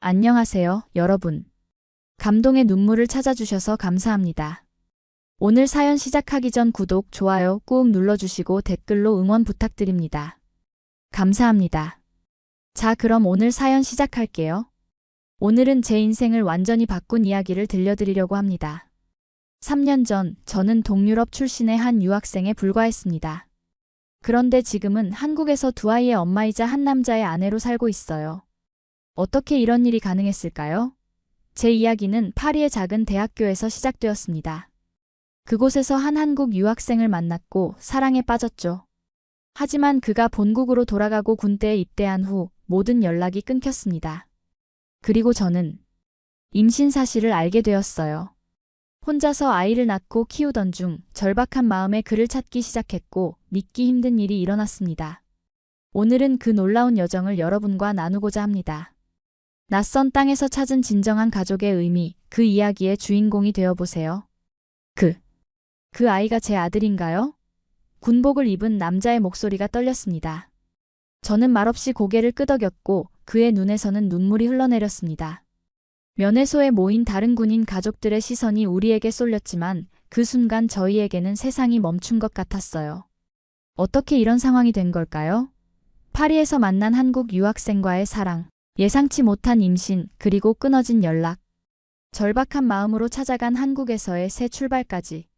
안녕하세요, 여러분. 감동의 눈물을 찾아주셔서 감사합니다. 오늘 사연 시작하기 전 구독, 좋아요 꾹 눌러주시고 댓글로 응원 부탁드립니다. 감사합니다. 자, 그럼 오늘 사연 시작할게요. 오늘은 제 인생을 완전히 바꾼 이야기를 들려드리려고 합니다. 3년 전, 저는 동유럽 출신의 한 유학생에 불과했습니다. 그런데 지금은 한국에서 두 아이의 엄마이자 한 남자의 아내로 살고 있어요. 어떻게 이런 일이 가능했을까요? 제 이야기는 파리의 작은 대학교에서 시작되었습니다. 그곳에서 한 한국 유학생을 만났고 사랑에 빠졌죠. 하지만 그가 본국으로 돌아가고 군대에 입대한 후 모든 연락이 끊겼습니다. 그리고 저는 임신 사실을 알게 되었어요. 혼자서 아이를 낳고 키우던 중 절박한 마음에 그를 찾기 시작했고 믿기 힘든 일이 일어났습니다. 오늘은 그 놀라운 여정을 여러분과 나누고자 합니다. 낯선 땅에서 찾은 진정한 가족의 의미, 그 이야기의 주인공이 되어보세요. 그 아이가 제 아들인가요? 군복을 입은 남자의 목소리가 떨렸습니다. 저는 말없이 고개를 끄덕였고 그의 눈에서는 눈물이 흘러내렸습니다. 면회소에 모인 다른 군인 가족들의 시선이 우리에게 쏠렸지만 그 순간 저희에게는 세상이 멈춘 것 같았어요. 어떻게 이런 상황이 된 걸까요? 파리에서 만난 한국 유학생과의 사랑, 예상치 못한 임신, 그리고 끊어진 연락. 절박한 마음으로 찾아간 한국에서의 새 출발까지.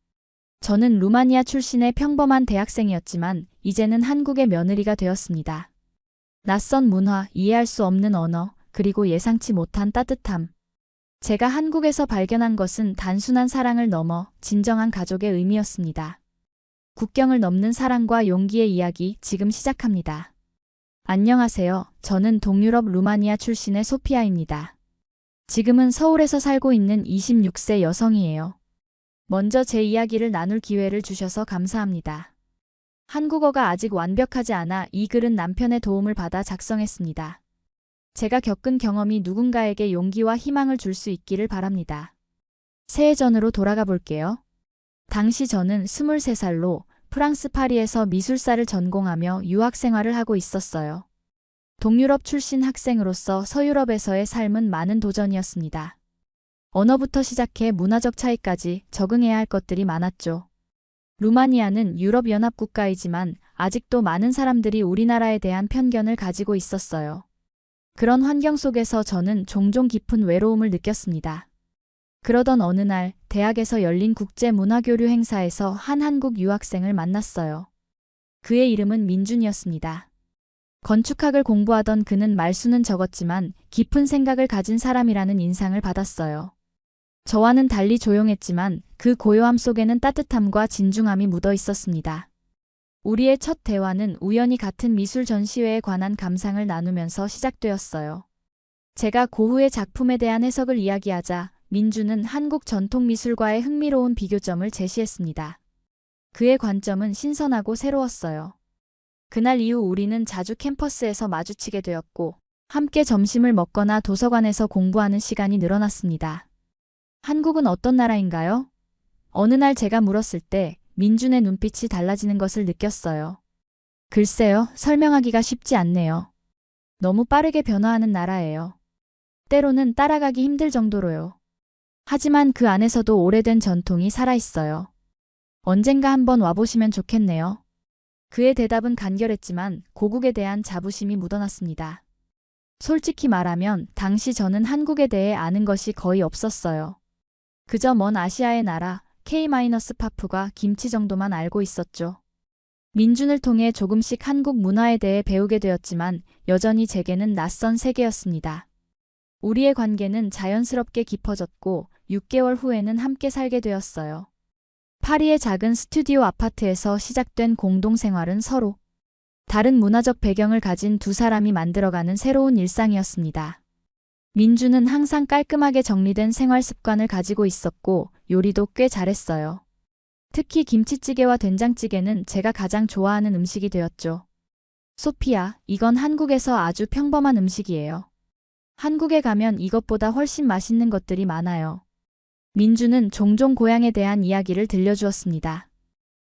저는 루마니아 출신의 평범한 대학생이었지만 이제는 한국의 며느리가 되었습니다. 낯선 문화, 이해할 수 없는 언어, 그리고 예상치 못한 따뜻함. 제가 한국에서 발견한 것은 단순한 사랑을 넘어 진정한 가족의 의미였습니다. 국경을 넘는 사랑과 용기의 이야기 지금 시작합니다. 안녕하세요. 저는 동유럽 루마니아 출신의 소피아입니다. 지금은 서울에서 살고 있는 26세 여성이에요. 먼저 제 이야기를 나눌 기회를 주셔서 감사합니다. 한국어가 아직 완벽하지 않아 이 글은 남편의 도움을 받아 작성했습니다. 제가 겪은 경험이 누군가에게 용기와 희망을 줄 수 있기를 바랍니다. 새해 전으로 돌아가 볼게요. 당시 저는 23살로 프랑스 파리에서 미술사를 전공하며 유학 생활을 하고 있었어요. 동유럽 출신 학생으로서 서유럽에서의 삶은 많은 도전이었습니다. 언어부터 시작해 문화적 차이까지 적응해야 할 것들이 많았죠. 루마니아는 유럽연합 국가이지만 아직도 많은 사람들이 우리나라에 대한 편견을 가지고 있었어요. 그런 환경 속에서 저는 종종 깊은 외로움을 느꼈습니다. 그러던 어느 날 대학에서 열린 국제문화교류 행사에서 한 한국 유학생을 만났어요. 그의 이름은 민준이었습니다. 건축학을 공부하던 그는 말수는 적었지만 깊은 생각을 가진 사람이라는 인상을 받았어요. 저와는 달리 조용했지만 그 고요함 속에는 따뜻함과 진중함이 묻어 있었습니다. 우리의 첫 대화는 우연히 같은 미술 전시회에 관한 감상을 나누면서 시작되었어요. 제가 고흐의 작품에 대한 해석을 이야기하자 민주는 한국 전통미술과의 흥미로운 비교점을 제시했습니다. 그의 관점은 신선하고 새로웠어요. 그날 이후 우리는 자주 캠퍼스에서 마주치게 되었고 함께 점심을 먹거나 도서관에서 공부하는 시간이 늘어났습니다. 한국은 어떤 나라인가요? 어느 날 제가 물었을 때 민준의 눈빛이 달라지는 것을 느꼈어요. 글쎄요, 설명하기가 쉽지 않네요. 너무 빠르게 변화하는 나라예요. 때로는 따라가기 힘들 정도로요. 하지만 그 안에서도 오래된 전통이 살아있어요. 언젠가 한번 와보시면 좋겠네요. 그의 대답은 간결했지만 고국에 대한 자부심이 묻어났습니다. 솔직히 말하면 당시 저는 한국에 대해 아는 것이 거의 없었어요. 그저 먼 아시아의 나라, K-파프가 김치 정도만 알고 있었죠. 민준을 통해 조금씩 한국 문화에 대해 배우게 되었지만 여전히 제게는 낯선 세계였습니다. 우리의 관계는 자연스럽게 깊어졌고 6개월 후에는 함께 살게 되었어요. 파리의 작은 스튜디오 아파트에서 시작된 공동생활은 서로 다른 문화적 배경을 가진 두 사람이 만들어가는 새로운 일상이었습니다. 민주는 항상 깔끔하게 정리된 생활 습관을 가지고 있었고 요리도 꽤 잘했어요. 특히 김치찌개와 된장찌개는 제가 가장 좋아하는 음식이 되었죠. 소피야, 이건 한국에서 아주 평범한 음식이에요. 한국에 가면 이것보다 훨씬 맛있는 것들이 많아요. 민주는 종종 고향에 대한 이야기를 들려주었습니다.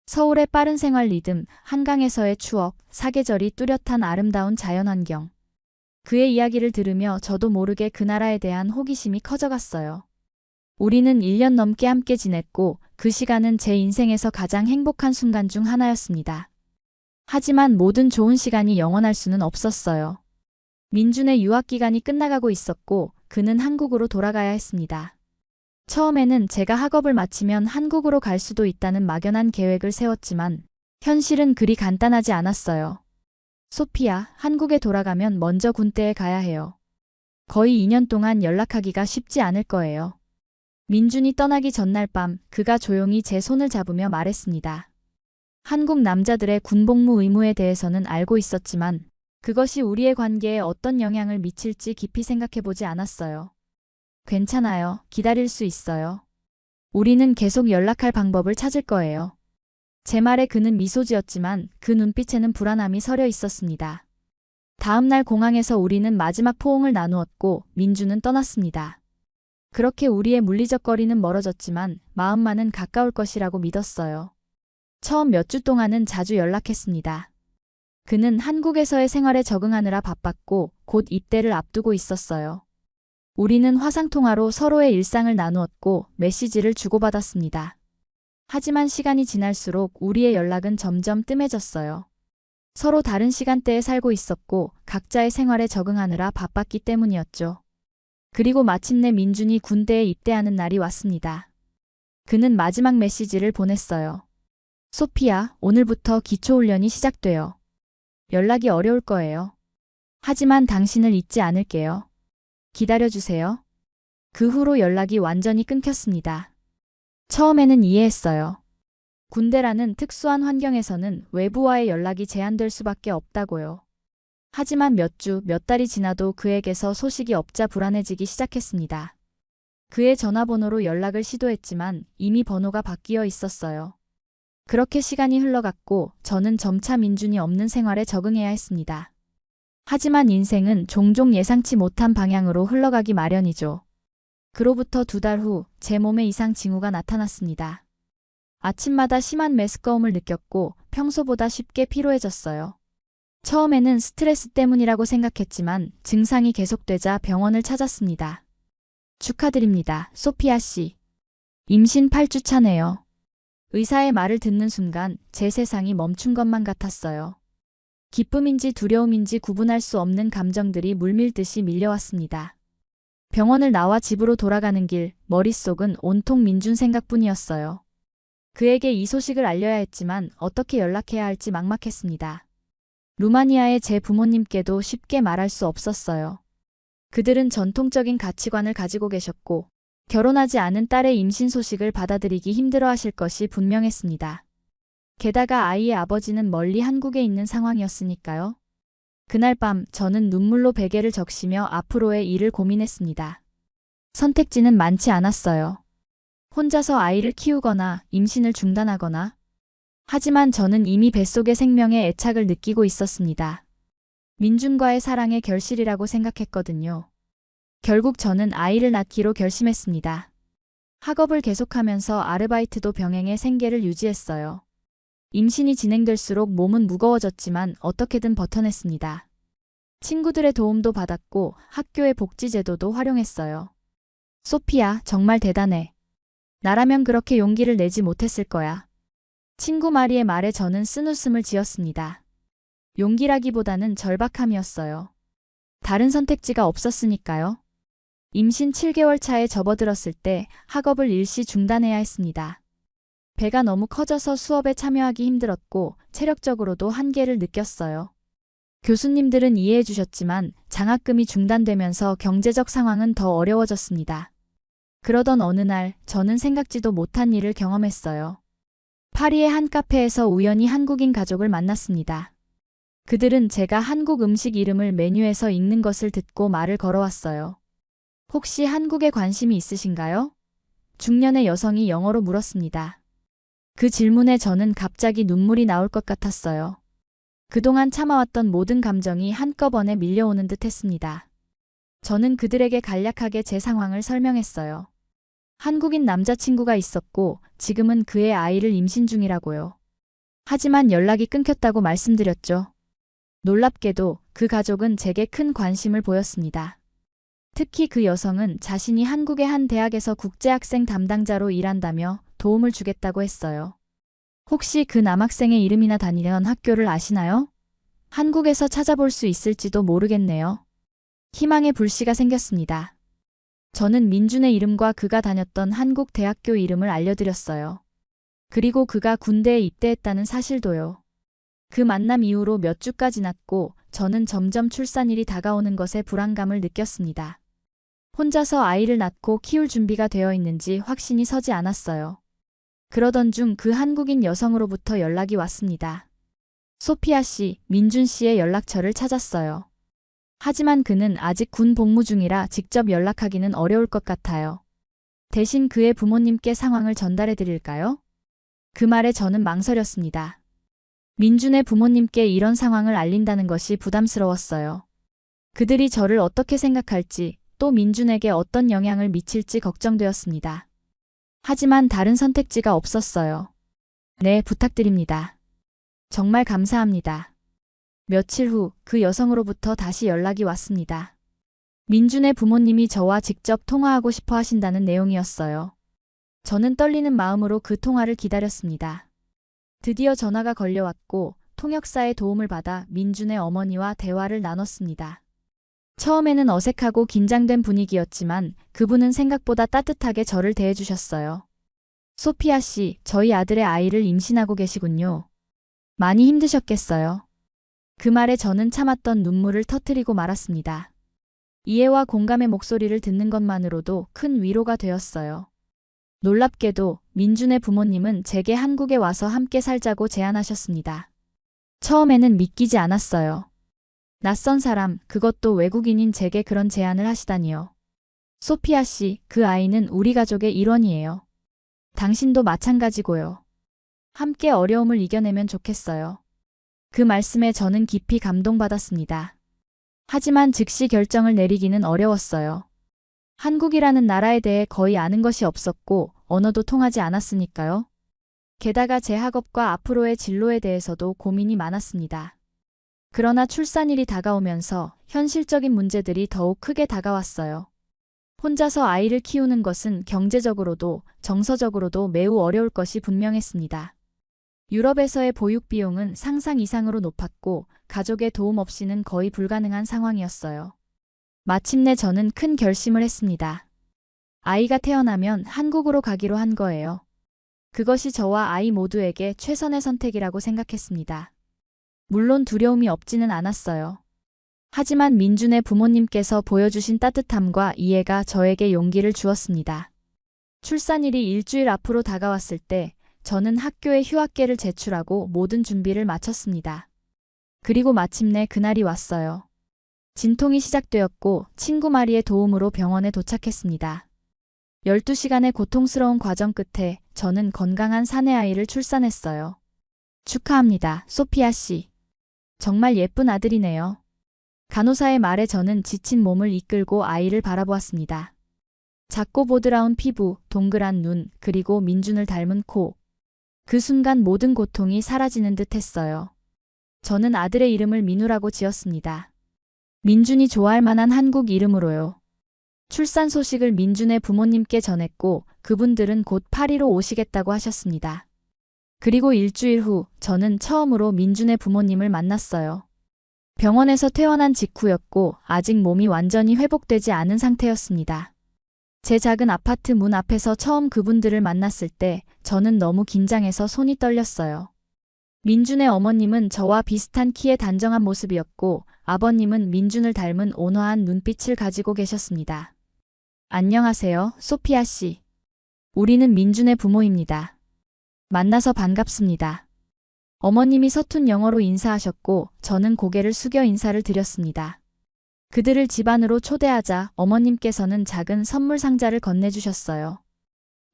서울의 빠른 생활 리듬, 한강에서의 추억, 사계절이 뚜렷한 아름다운 자연환경. 그의 이야기를 들으며 저도 모르게 그 나라에 대한 호기심이 커져갔어요. 우리는 1년 넘게 함께 지냈고 그 시간은 제 인생에서 가장 행복한 순간 중 하나였습니다. 하지만 모든 좋은 시간이 영원할 수는 없었어요. 민준의 유학 기간이 끝나가고 있었고 그는 한국으로 돌아가야 했습니다. 처음에는 제가 학업을 마치면 한국으로 갈 수도 있다는 막연한 계획을 세웠지만 현실은 그리 간단하지 않았어요. 소피야, 한국에 돌아가면 먼저 군대에 가야 해요. 거의 2년 동안 연락하기가 쉽지 않을 거예요. 민준이 떠나기 전날 밤 그가 조용히 제 손을 잡으며 말했습니다. 한국 남자들의 군복무 의무에 대해서는 알고 있었지만 그것이 우리의 관계에 어떤 영향을 미칠지 깊이 생각해보지 않았어요. 괜찮아요. 기다릴 수 있어요. 우리는 계속 연락할 방법을 찾을 거예요. 제 말에 그는 미소 지었지만 그 눈빛에는 불안함이 서려 있었습니다. 다음 날 공항에서 우리는 마지막 포옹을 나누었고 민준은 떠났습니다. 그렇게 우리의 물리적 거리는 멀어졌지만 마음만은 가까울 것이라고 믿었어요. 처음 몇 주 동안은 자주 연락했습니다. 그는 한국에서의 생활에 적응하느라 바빴고 곧 입대를 앞두고 있었어요. 우리는 화상통화로 서로의 일상을 나누었고 메시지를 주고받았습니다. 하지만 시간이 지날수록 우리의 연락은 점점 뜸해졌어요. 서로 다른 시간대에 살고 있었고 각자의 생활에 적응하느라 바빴기 때문이었죠. 그리고 마침내 민준이 군대에 입대하는 날이 왔습니다. 그는 마지막 메시지를 보냈어요. 소피야, 오늘부터 기초훈련이 시작돼요. 연락이 어려울 거예요. 하지만 당신을 잊지 않을게요. 기다려주세요. 그 후로 연락이 완전히 끊겼습니다. 처음에는 이해했어요. 군대라는 특수한 환경에서는 외부와의 연락이 제한될 수밖에 없다고요. 하지만 몇 주, 몇 달이 지나도 그에게서 소식이 없자 불안해지기 시작했습니다. 그의 전화번호로 연락을 시도했지만 이미 번호가 바뀌어 있었어요. 그렇게 시간이 흘러갔고 저는 점차 민준이 없는 생활에 적응해야 했습니다. 하지만 인생은 종종 예상치 못한 방향으로 흘러가기 마련이죠. 그로부터 2달 후 제 몸에 이상 징후가 나타났습니다. 아침마다 심한 메스꺼움을 느꼈고 평소보다 쉽게 피로해졌어요. 처음에는 스트레스 때문이라고 생각했지만 증상이 계속되자 병원을 찾았습니다. 축하드립니다, 소피아 씨. 임신 8주 차네요. 의사의 말을 듣는 순간 제 세상이 멈춘 것만 같았어요. 기쁨인지 두려움인지 구분할 수 없는 감정들이 물밀듯이 밀려왔습니다. 병원을 나와 집으로 돌아가는 길, 머릿속은 온통 민준 생각뿐이었어요. 그에게 이 소식을 알려야 했지만 어떻게 연락해야 할지 막막했습니다. 루마니아의 제 부모님께도 쉽게 말할 수 없었어요. 그들은 전통적인 가치관을 가지고 계셨고 결혼하지 않은 딸의 임신 소식을 받아들이기 힘들어하실 것이 분명했습니다. 게다가 아이의 아버지는 멀리 한국에 있는 상황이었으니까요. 그날 밤 저는 눈물로 베개를 적시며 앞으로의 일을 고민했습니다. 선택지는 많지 않았어요. 혼자서 아이를 키우거나 임신을 중단하거나. 하지만 저는 이미 뱃속의 생명에 애착을 느끼고 있었습니다. 민준과의 사랑의 결실이라고 생각했거든요. 결국 저는 아이를 낳기로 결심했습니다. 학업을 계속하면서 아르바이트도 병행해 생계를 유지했어요. 임신이 진행될수록 몸은 무거워졌지만 어떻게든 버텨냈습니다. 친구들의 도움도 받았고 학교의 복지제도도 활용했어요. 소피야, 정말 대단해. 나라면 그렇게 용기를 내지 못했을 거야. 친구 마리의 말에 저는 쓴웃음을 지었습니다. 용기라기보다는 절박함이었어요. 다른 선택지가 없었으니까요. 임신 7개월 차에 접어들었을 때 학업을 일시 중단해야 했습니다. 배가 너무 커져서 수업에 참여하기 힘들었고 체력적으로도 한계를 느꼈어요. 교수님들은 이해해 주셨지만 장학금이 중단되면서 경제적 상황은 더 어려워졌습니다. 그러던 어느 날 저는 생각지도 못한 일을 경험했어요. 파리의 한 카페에서 우연히 한국인 가족을 만났습니다. 그들은 제가 한국 음식 이름을 메뉴에서 읽는 것을 듣고 말을 걸어왔어요. 혹시 한국에 관심이 있으신가요? 중년의 여성이 영어로 물었습니다. 그 질문에 저는 갑자기 눈물이 나올 것 같았어요. 그동안 참아왔던 모든 감정이 한꺼번에 밀려오는 듯 했습니다. 저는 그들에게 간략하게 제 상황을 설명했어요. 한국인 남자친구가 있었고 지금은 그의 아이를 임신 중이라고요. 하지만 연락이 끊겼다고 말씀드렸죠. 놀랍게도 그 가족은 제게 큰 관심을 보였습니다. 특히 그 여성은 자신이 한국의 한 대학에서 국제학생 담당자로 일한다며 도움을 주겠다고 했어요. 혹시 그 남학생의 이름이나 다니던 학교를 아시나요? 한국에서 찾아볼 수 있을지도 모르겠네요. 희망의 불씨가 생겼습니다. 저는 민준의 이름과 그가 다녔던 한국 대학교 이름을 알려드렸어요. 그리고 그가 군대에 입대했다는 사실도요. 그 만남 이후로 몇 주가 지났고 저는 점점 출산일이 다가오는 것에 불안감을 느꼈습니다. 혼자서 아이를 낳고 키울 준비가 되어 있는지 확신이 서지 않았어요. 그러던 중 그 한국인 여성으로부터 연락이 왔습니다. 소피아 씨, 민준 씨의 연락처를 찾았어요. 하지만 그는 아직 군 복무 중이라 직접 연락하기는 어려울 것 같아요. 대신 그의 부모님께 상황을 전달해 드릴까요? 그 말에 저는 망설였습니다. 민준의 부모님께 이런 상황을 알린다는 것이 부담스러웠어요. 그들이 저를 어떻게 생각할지, 또 민준에게 어떤 영향을 미칠지 걱정되었습니다. 하지만 다른 선택지가 없었어요. 네, 부탁드립니다. 정말 감사합니다. 며칠 후 그 여성으로부터 다시 연락이 왔습니다. 민준의 부모님이 저와 직접 통화하고 싶어 하신다는 내용이었어요. 저는 떨리는 마음으로 그 통화를 기다렸습니다. 드디어 전화가 걸려왔고 통역사의 도움을 받아 민준의 어머니와 대화를 나눴습니다. 처음에는 어색하고 긴장된 분위기였지만 그분은 생각보다 따뜻하게 저를 대해주셨어요. 소피아 씨, 저희 아들의 아이를 임신하고 계시군요. 많이 힘드셨겠어요. 그 말에 저는 참았던 눈물을 터뜨리고 말았습니다. 이해와 공감의 목소리를 듣는 것만으로도 큰 위로가 되었어요. 놀랍게도 민준의 부모님은 제게 한국에 와서 함께 살자고 제안하셨습니다. 처음에는 믿기지 않았어요. 낯선 사람, 그것도 외국인인 제게 그런 제안을 하시다니요. 소피아 씨, 그 아이는 우리 가족의 일원이에요. 당신도 마찬가지고요. 함께 어려움을 이겨내면 좋겠어요. 그 말씀에 저는 깊이 감동받았습니다. 하지만 즉시 결정을 내리기는 어려웠어요. 한국이라는 나라에 대해 거의 아는 것이 없었고 언어도 통하지 않았으니까요. 게다가 제 학업과 앞으로의 진로에 대해서도 고민이 많았습니다. 그러나 출산일이 다가오면서 현실적인 문제들이 더욱 크게 다가왔어요. 혼자서 아이를 키우는 것은 경제적으로도 정서적으로도 매우 어려울 것이 분명했습니다. 유럽에서의 보육 비용은 상상 이상으로 높았고 가족의 도움 없이는 거의 불가능한 상황이었어요. 마침내 저는 큰 결심을 했습니다. 아이가 태어나면 한국으로 가기로 한 거예요. 그것이 저와 아이 모두에게 최선의 선택이라고 생각했습니다. 물론 두려움이 없지는 않았어요. 하지만 민준의 부모님께서 보여주신 따뜻함과 이해가 저에게 용기를 주었습니다. 출산일이 일주일 앞으로 다가왔을 때 저는 학교에 휴학계를 제출하고 모든 준비를 마쳤습니다. 그리고 마침내 그날이 왔어요. 진통이 시작되었고 친구 마리의 도움으로 병원에 도착했습니다. 12시간의 고통스러운 과정 끝에 저는 건강한 사내 아이를 출산했어요. 축하합니다, 소피아 씨. 정말 예쁜 아들이네요. 간호사의 말에 저는 지친 몸을 이끌고 아이를 바라보았습니다. 작고 보드라운 피부, 동그란 눈, 그리고 민준을 닮은 코. 그 순간 모든 고통이 사라지는 듯 했어요. 저는 아들의 이름을 민우라고 지었습니다. 민준이 좋아할 만한 한국 이름으로요. 출산 소식을 민준의 부모님께 전했고 그분들은 곧 파리로 오시겠다고 하셨습니다. 그리고 일주일 후 저는 처음으로 민준의 부모님을 만났어요. 병원에서 퇴원한 직후였고 아직 몸이 완전히 회복되지 않은 상태였습니다. 제 작은 아파트 문 앞에서 처음 그분들을 만났을 때 저는 너무 긴장해서 손이 떨렸어요. 민준의 어머님은 저와 비슷한 키의 단정한 모습이었고 아버님은 민준을 닮은 온화한 눈빛을 가지고 계셨습니다. 안녕하세요, 소피아 씨. 우리는 민준의 부모입니다. 만나서 반갑습니다. 어머님이 서툰 영어로 인사하셨고 저는 고개를 숙여 인사를 드렸습니다. 그들을 집 안으로 초대하자 어머님께서는 작은 선물 상자를 건네주셨어요.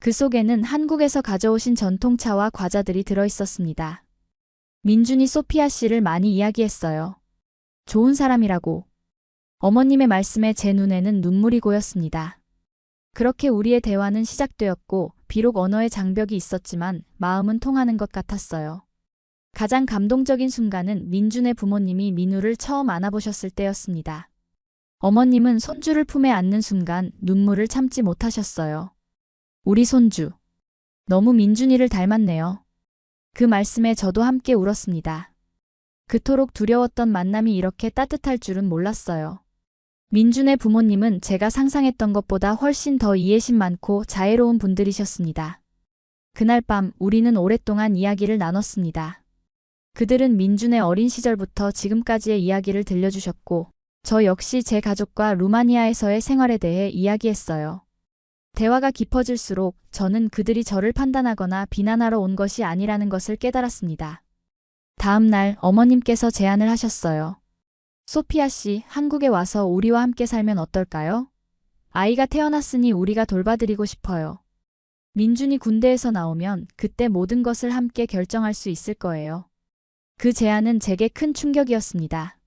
그 속에는 한국에서 가져오신 전통차와 과자들이 들어있었습니다. 민준이 소피아 씨를 많이 이야기했어요. 좋은 사람이라고. 어머님의 말씀에 제 눈에는 눈물이 고였습니다. 그렇게 우리의 대화는 시작되었고 비록 언어의 장벽이 있었지만 마음은 통하는 것 같았어요. 가장 감동적인 순간은 민준의 부모님이 민우를 처음 안아보셨을 때였습니다. 어머님은 손주를 품에 안는 순간 눈물을 참지 못하셨어요. 우리 손주. 너무 민준이를 닮았네요. 그 말씀에 저도 함께 울었습니다. 그토록 두려웠던 만남이 이렇게 따뜻할 줄은 몰랐어요. 민준의 부모님은 제가 상상했던 것보다 훨씬 더 이해심 많고 자애로운 분들이셨습니다. 그날 밤 우리는 오랫동안 이야기를 나눴습니다. 그들은 민준의 어린 시절부터 지금까지의 이야기를 들려주셨고, 저 역시 제 가족과 루마니아에서의 생활에 대해 이야기했어요. 대화가 깊어질수록 저는 그들이 저를 판단하거나 비난하러 온 것이 아니라는 것을 깨달았습니다. 다음 날 어머님께서 제안을 하셨어요. 소피아 씨, 한국에 와서 우리와 함께 살면 어떨까요? 아이가 태어났으니 우리가 돌봐드리고 싶어요. 민준이 군대에서 나오면 그때 모든 것을 함께 결정할 수 있을 거예요. 그 제안은 제게 큰 충격이었습니다.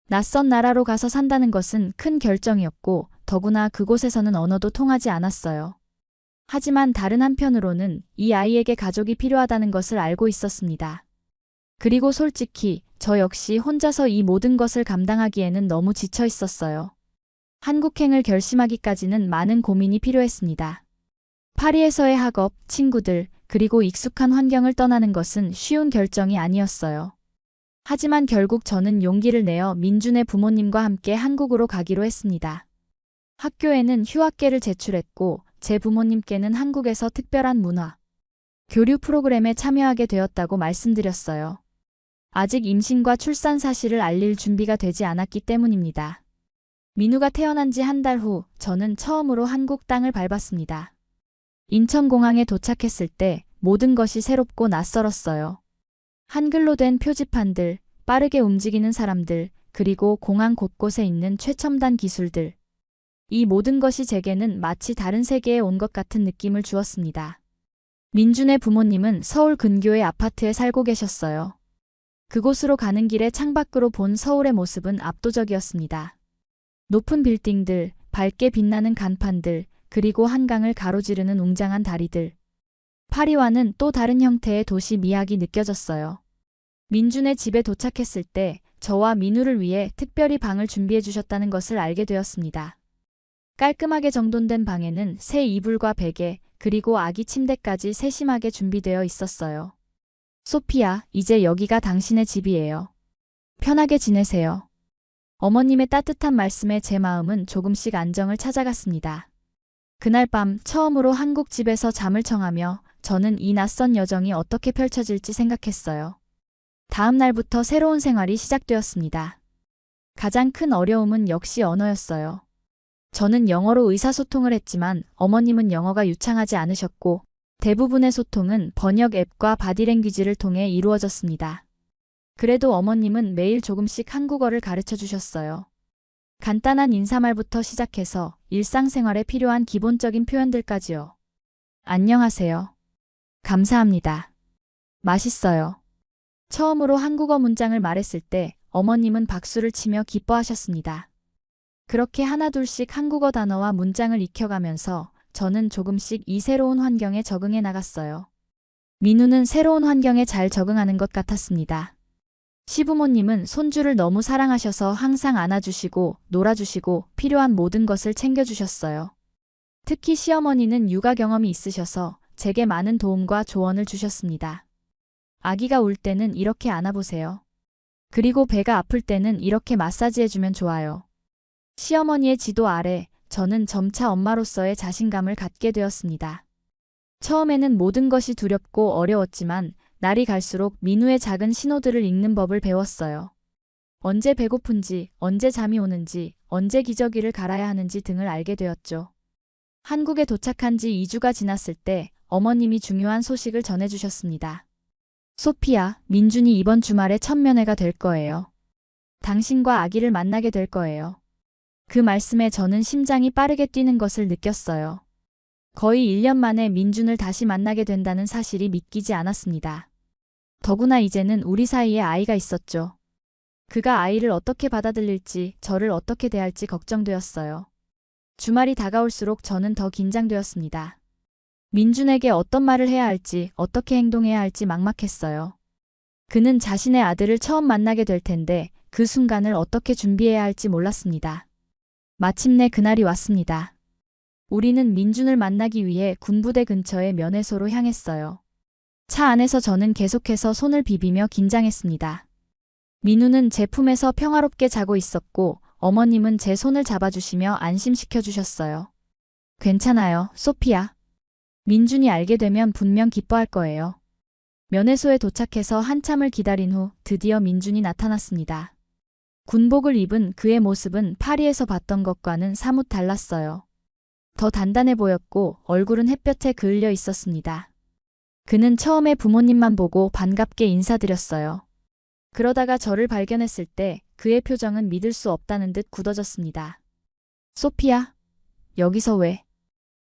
낯선 나라로 가서 산다는 것은 큰 결정이었고, 더구나 그곳에서는 언어도 통하지 않았어요. 하지만 다른 한편으로는 이 아이에게 가족이 필요하다는 것을 알고 있었습니다. 그리고 솔직히 저 역시 혼자서 이 모든 것을 감당하기에는 너무 지쳐 있었어요. 한국행을 결심하기까지는 많은 고민이 필요했습니다. 파리에서의 학업, 친구들, 그리고 익숙한 환경을 떠나는 것은 쉬운 결정이 아니었어요. 하지만 결국 저는 용기를 내어 민준의 부모님과 함께 한국으로 가기로 했습니다. 학교에는 휴학계를 제출했고 제 부모님께는 한국에서 특별한 문화, 교류 프로그램에 참여하게 되었다고 말씀드렸어요. 아직 임신과 출산 사실을 알릴 준비가 되지 않았기 때문입니다. 민우가 태어난 지 한 달 후 저는 처음으로 한국 땅을 밟았습니다. 인천공항에 도착했을 때 모든 것이 새롭고 낯설었어요. 한글로 된 표지판들, 빠르게 움직이는 사람들, 그리고 공항 곳곳에 있는 최첨단 기술들. 이 모든 것이 제게는 마치 다른 세계에 온 것 같은 느낌을 주었습니다. 민준의 부모님은 서울 근교의 아파트에 살고 계셨어요. 그곳으로 가는 길에 창밖으로 본 서울의 모습은 압도적이었습니다. 높은 빌딩들, 밝게 빛나는 간판들, 그리고 한강을 가로지르는 웅장한 다리들. 파리와는 또 다른 형태의 도시 미학이 느껴졌어요. 민준의 집에 도착했을 때 저와 민우를 위해 특별히 방을 준비해 주셨다는 것을 알게 되었습니다. 깔끔하게 정돈된 방에는 새 이불과 베개, 그리고 아기 침대까지 세심하게 준비되어 있었어요. 소피아, 이제 여기가 당신의 집이에요. 편하게 지내세요. 어머님의 따뜻한 말씀에 제 마음은 조금씩 안정을 찾아갔습니다. 그날 밤 처음으로 한국 집에서 잠을 청하며 저는 이 낯선 여정이 어떻게 펼쳐질지 생각했어요. 다음 날부터 새로운 생활이 시작되었습니다. 가장 큰 어려움은 역시 언어였어요. 저는 영어로 의사소통을 했지만 어머님은 영어가 유창하지 않으셨고 대부분의 소통은 번역 앱과 바디랭귀지를 통해 이루어졌습니다. 그래도 어머님은 매일 조금씩 한국어를 가르쳐 주셨어요. 간단한 인사말부터 시작해서 일상생활에 필요한 기본적인 표현들까지요. 안녕하세요. 감사합니다. 맛있어요. 처음으로 한국어 문장을 말했을 때 어머님은 박수를 치며 기뻐하셨습니다. 그렇게 하나둘씩 한국어 단어와 문장을 익혀가면서 저는 조금씩 이 새로운 환경에 적응해 나갔어요. 민우는 새로운 환경에 잘 적응하는 것 같았습니다. 시부모님은 손주를 너무 사랑하셔서 항상 안아주시고 놀아주시고 필요한 모든 것을 챙겨주셨어요. 특히 시어머니는 육아 경험이 있으셔서 제게 많은 도움과 조언을 주셨습니다. 아기가 울 때는 이렇게 안아보세요. 그리고 배가 아플 때는 이렇게 마사지해주면 좋아요. 시어머니의 지도 아래 저는 점차 엄마로서의 자신감을 갖게 되었습니다. 처음에는 모든 것이 두렵고 어려웠지만 날이 갈수록 민우의 작은 신호들을 읽는 법을 배웠어요. 언제 배고픈지, 언제 잠이 오는지, 언제 기저귀를 갈아야 하는지 등을 알게 되었죠. 한국에 도착한 지 2주가 지났을 때 어머님이 중요한 소식을 전해주셨습니다. 소피아, 민준이 이번 주말에 첫 면회가 될 거예요. 당신과 아기를 만나게 될 거예요. 그 말씀에 저는 심장이 빠르게 뛰는 것을 느꼈어요. 거의 1년 만에 민준을 다시 만나게 된다는 사실이 믿기지 않았습니다. 더구나 이제는 우리 사이에 아이가 있었죠. 그가 아이를 어떻게 받아들일지, 저를 어떻게 대할지 걱정되었어요. 주말이 다가올수록 저는 더 긴장되었습니다. 민준에게 어떤 말을 해야 할지, 어떻게 행동해야 할지 막막했어요. 그는 자신의 아들을 처음 만나게 될 텐데 그 순간을 어떻게 준비해야 할지 몰랐습니다. 마침내 그날이 왔습니다. 우리는 민준을 만나기 위해 군부대 근처의 면회소로 향했어요. 차 안에서 저는 계속해서 손을 비비며 긴장했습니다. 민우는 제 품에서 평화롭게 자고 있었고 어머님은 제 손을 잡아주시며 안심시켜 주셨어요. 괜찮아요, 소피야. 민준이 알게 되면 분명 기뻐할 거예요. 면회소에 도착해서 한참을 기다린 후 드디어 민준이 나타났습니다. 군복을 입은 그의 모습은 파리에서 봤던 것과는 사뭇 달랐어요. 더 단단해 보였고 얼굴은 햇볕에 그을려 있었습니다. 그는 처음에 부모님만 보고 반갑게 인사드렸어요. 그러다가 저를 발견했을 때 그의 표정은 믿을 수 없다는 듯 굳어졌습니다. 소피야, 여기서 왜?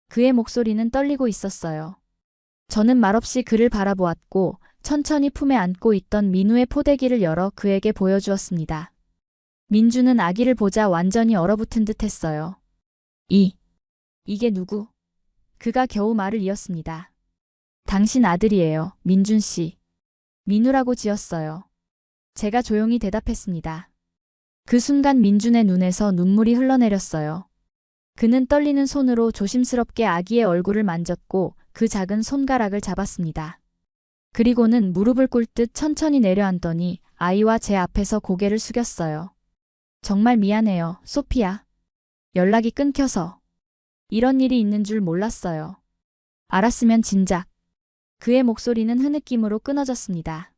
그의 목소리는 떨리고 있었어요. 저는 말없이 그를 바라보았고 천천히 품에 안고 있던 민우의 포대기를 열어 그에게 보여주었습니다. 민주는 아기를 보자 완전히 얼어붙은 듯 했어요. 이게 누구? 그가 겨우 말을 이었습니다. 당신 아들이에요, 민준 씨. 민우라고 지었어요. 제가 조용히 대답했습니다. 그 순간 민준의 눈에서 눈물이 흘러내렸어요. 그는 떨리는 손으로 조심스럽게 아기의 얼굴을 만졌고 그 작은 손가락을 잡았습니다. 그리고는 무릎을 꿇듯 천천히 내려앉더니 아이와 제 앞에서 고개를 숙였어요. 정말 미안해요, 소피야. 연락이 끊겨서. 이런 일이 있는 줄 몰랐어요. 알았으면 진작. 그의 목소리는 흐느낌으로 끊어졌습니다.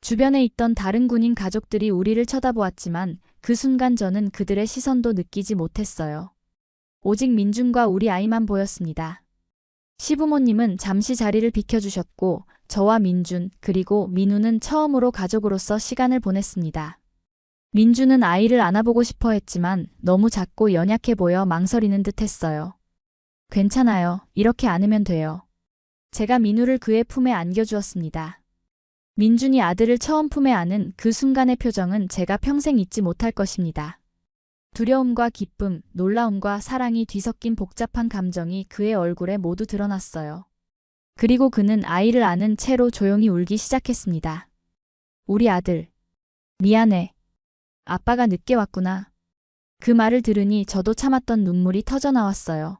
주변에 있던 다른 군인 가족들이 우리를 쳐다보았지만 그 순간 저는 그들의 시선도 느끼지 못했어요. 오직 민준과 우리 아이만 보였습니다. 시부모님은 잠시 자리를 비켜주셨고 저와 민준 그리고 민우는 처음으로 가족으로서 시간을 보냈습니다. 민준은 아이를 안아보고 싶어 했지만 너무 작고 연약해 보여 망설이는 듯 했어요. 괜찮아요. 이렇게 안으면 돼요. 제가 민우를 그의 품에 안겨주었습니다. 민준이 아들을 처음 품에 안은 그 순간의 표정은 제가 평생 잊지 못할 것입니다. 두려움과 기쁨, 놀라움과 사랑이 뒤섞인 복잡한 감정이 그의 얼굴에 모두 드러났어요. 그리고 그는 아이를 안은 채로 조용히 울기 시작했습니다. 우리 아들. 미안해. 아빠가 늦게 왔구나. 그 말을 들으니 저도 참았던 눈물이 터져나왔어요.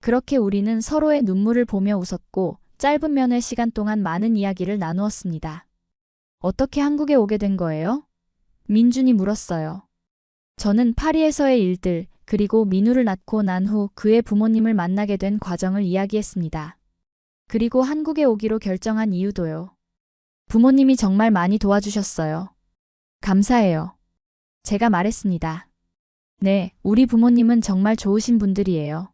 그렇게 우리는 서로의 눈물을 보며 웃었고 짧은 면회 시간 동안 많은 이야기를 나누었습니다. 어떻게 한국에 오게 된 거예요? 민준이 물었어요. 저는 파리에서의 일들, 그리고 민우를 낳고 난 후 그의 부모님을 만나게 된 과정을 이야기했습니다. 그리고 한국에 오기로 결정한 이유도요. 부모님이 정말 많이 도와주셨어요. 감사해요. 제가 말했습니다. 네, 우리 부모님은 정말 좋으신 분들이에요.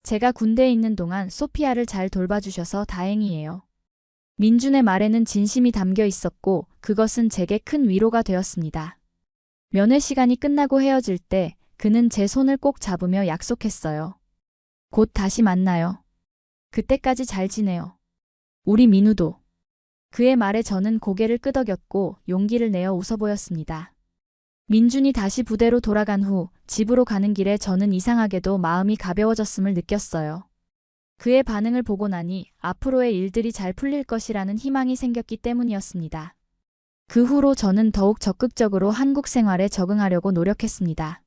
제가 군대에 있는 동안 소피아를 잘 돌봐주셔서 다행이에요. 민준의 말에는 진심이 담겨 있었고 그것은 제게 큰 위로가 되었습니다. 면회 시간이 끝나고 헤어질 때 그는 제 손을 꼭 잡으며 약속했어요. 곧 다시 만나요. 그때까지 잘 지내요. 우리 민우도. 그의 말에 저는 고개를 끄덕였고 용기를 내어 웃어 보였습니다. 민준이 다시 부대로 돌아간 후 집으로 가는 길에 저는 이상하게도 마음이 가벼워졌음을 느꼈어요. 그의 반응을 보고 나니 앞으로의 일들이 잘 풀릴 것이라는 희망이 생겼기 때문이었습니다. 그 후로 저는 더욱 적극적으로 한국 생활에 적응하려고 노력했습니다.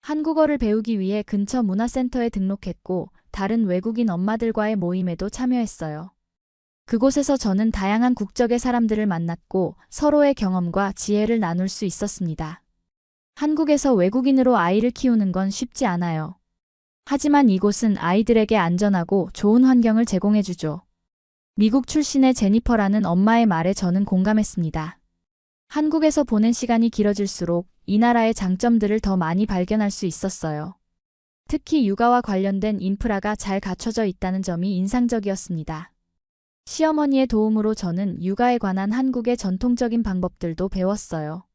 한국어를 배우기 위해 근처 문화센터에 등록했고 다른 외국인 엄마들과의 모임에도 참여했어요. 그곳에서 저는 다양한 국적의 사람들을 만났고 서로의 경험과 지혜를 나눌 수 있었습니다. 한국에서 외국인으로 아이를 키우는 건 쉽지 않아요. 하지만 이곳은 아이들에게 안전하고 좋은 환경을 제공해주죠. 미국 출신의 제니퍼라는 엄마의 말에 저는 공감했습니다. 한국에서 보낸 시간이 길어질수록 이 나라의 장점들을 더 많이 발견할 수 있었어요. 특히 육아와 관련된 인프라가 잘 갖춰져 있다는 점이 인상적이었습니다. 시어머니의 도움으로 저는 육아에 관한 한국의 전통적인 방법들도 배웠어요.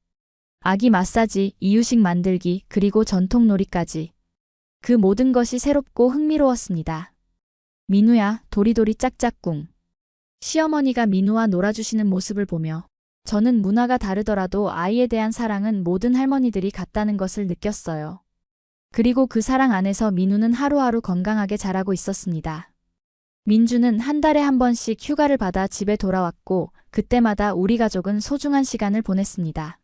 아기 마사지, 이유식 만들기, 그리고 전통 놀이까지. 그 모든 것이 새롭고 흥미로웠습니다. 민우야, 도리도리 짝짝꿍. 시어머니가 민우와 놀아주시는 모습을 보며 저는 문화가 다르더라도 아이에 대한 사랑은 모든 할머니들이 같다는 것을 느꼈어요. 그리고 그 사랑 안에서 민우는 하루하루 건강하게 자라고 있었습니다. 민주는 한 달에 한 번씩 휴가를 받아 집에 돌아왔고 그때마다 우리 가족은 소중한 시간을 보냈습니다.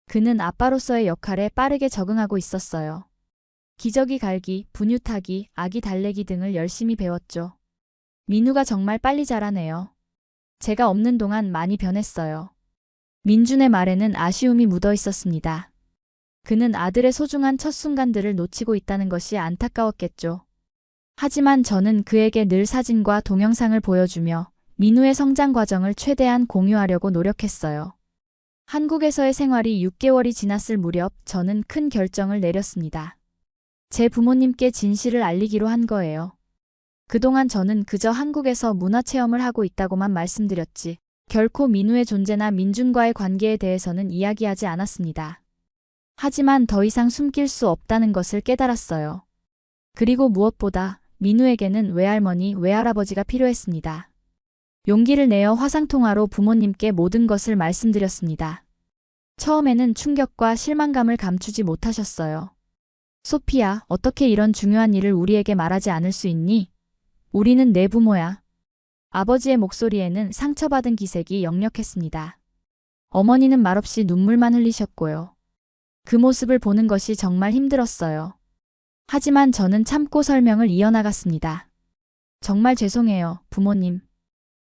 그는 아빠로서의 역할에 빠르게 적응하고 있었어요. 기저귀 갈기, 분유 타기, 아기 달래기 등을 열심히 배웠죠. 민우가 정말 빨리 자라네요. 제가 없는 동안 많이 변했어요. 민준의 말에는 아쉬움이 묻어 있었습니다. 그는 아들의 소중한 첫 순간들을 놓치고 있다는 것이 안타까웠겠죠. 하지만 저는 그에게 늘 사진과 동영상을 보여주며 민우의 성장 과정을 최대한 공유하려고 노력했어요. 한국에서의 생활이 6개월이 지났을 무렵 저는 큰 결정을 내렸습니다. 제 부모님께 진실을 알리기로 한 거예요. 그동안 저는 그저 한국에서 문화체험을 하고 있다고만 말씀드렸지 결코 민우의 존재나 민준과의 관계에 대해서는 이야기하지 않았습니다. 하지만 더 이상 숨길 수 없다는 것을 깨달았어요. 그리고 무엇보다 민우에게는 외할머니, 외할아버지가 필요했습니다. 용기를 내어 화상통화로 부모님께 모든 것을 말씀드렸습니다. 처음에는 충격과 실망감을 감추지 못하셨어요. 소피야, 어떻게 이런 중요한 일을 우리에게 말하지 않을 수 있니? 우리는 내 부모야. 아버지의 목소리에는 상처받은 기색이 역력했습니다. 어머니는 말없이 눈물만 흘리셨고요. 그 모습을 보는 것이 정말 힘들었어요. 하지만 저는 참고 설명을 이어나갔습니다. 정말 죄송해요, 부모님.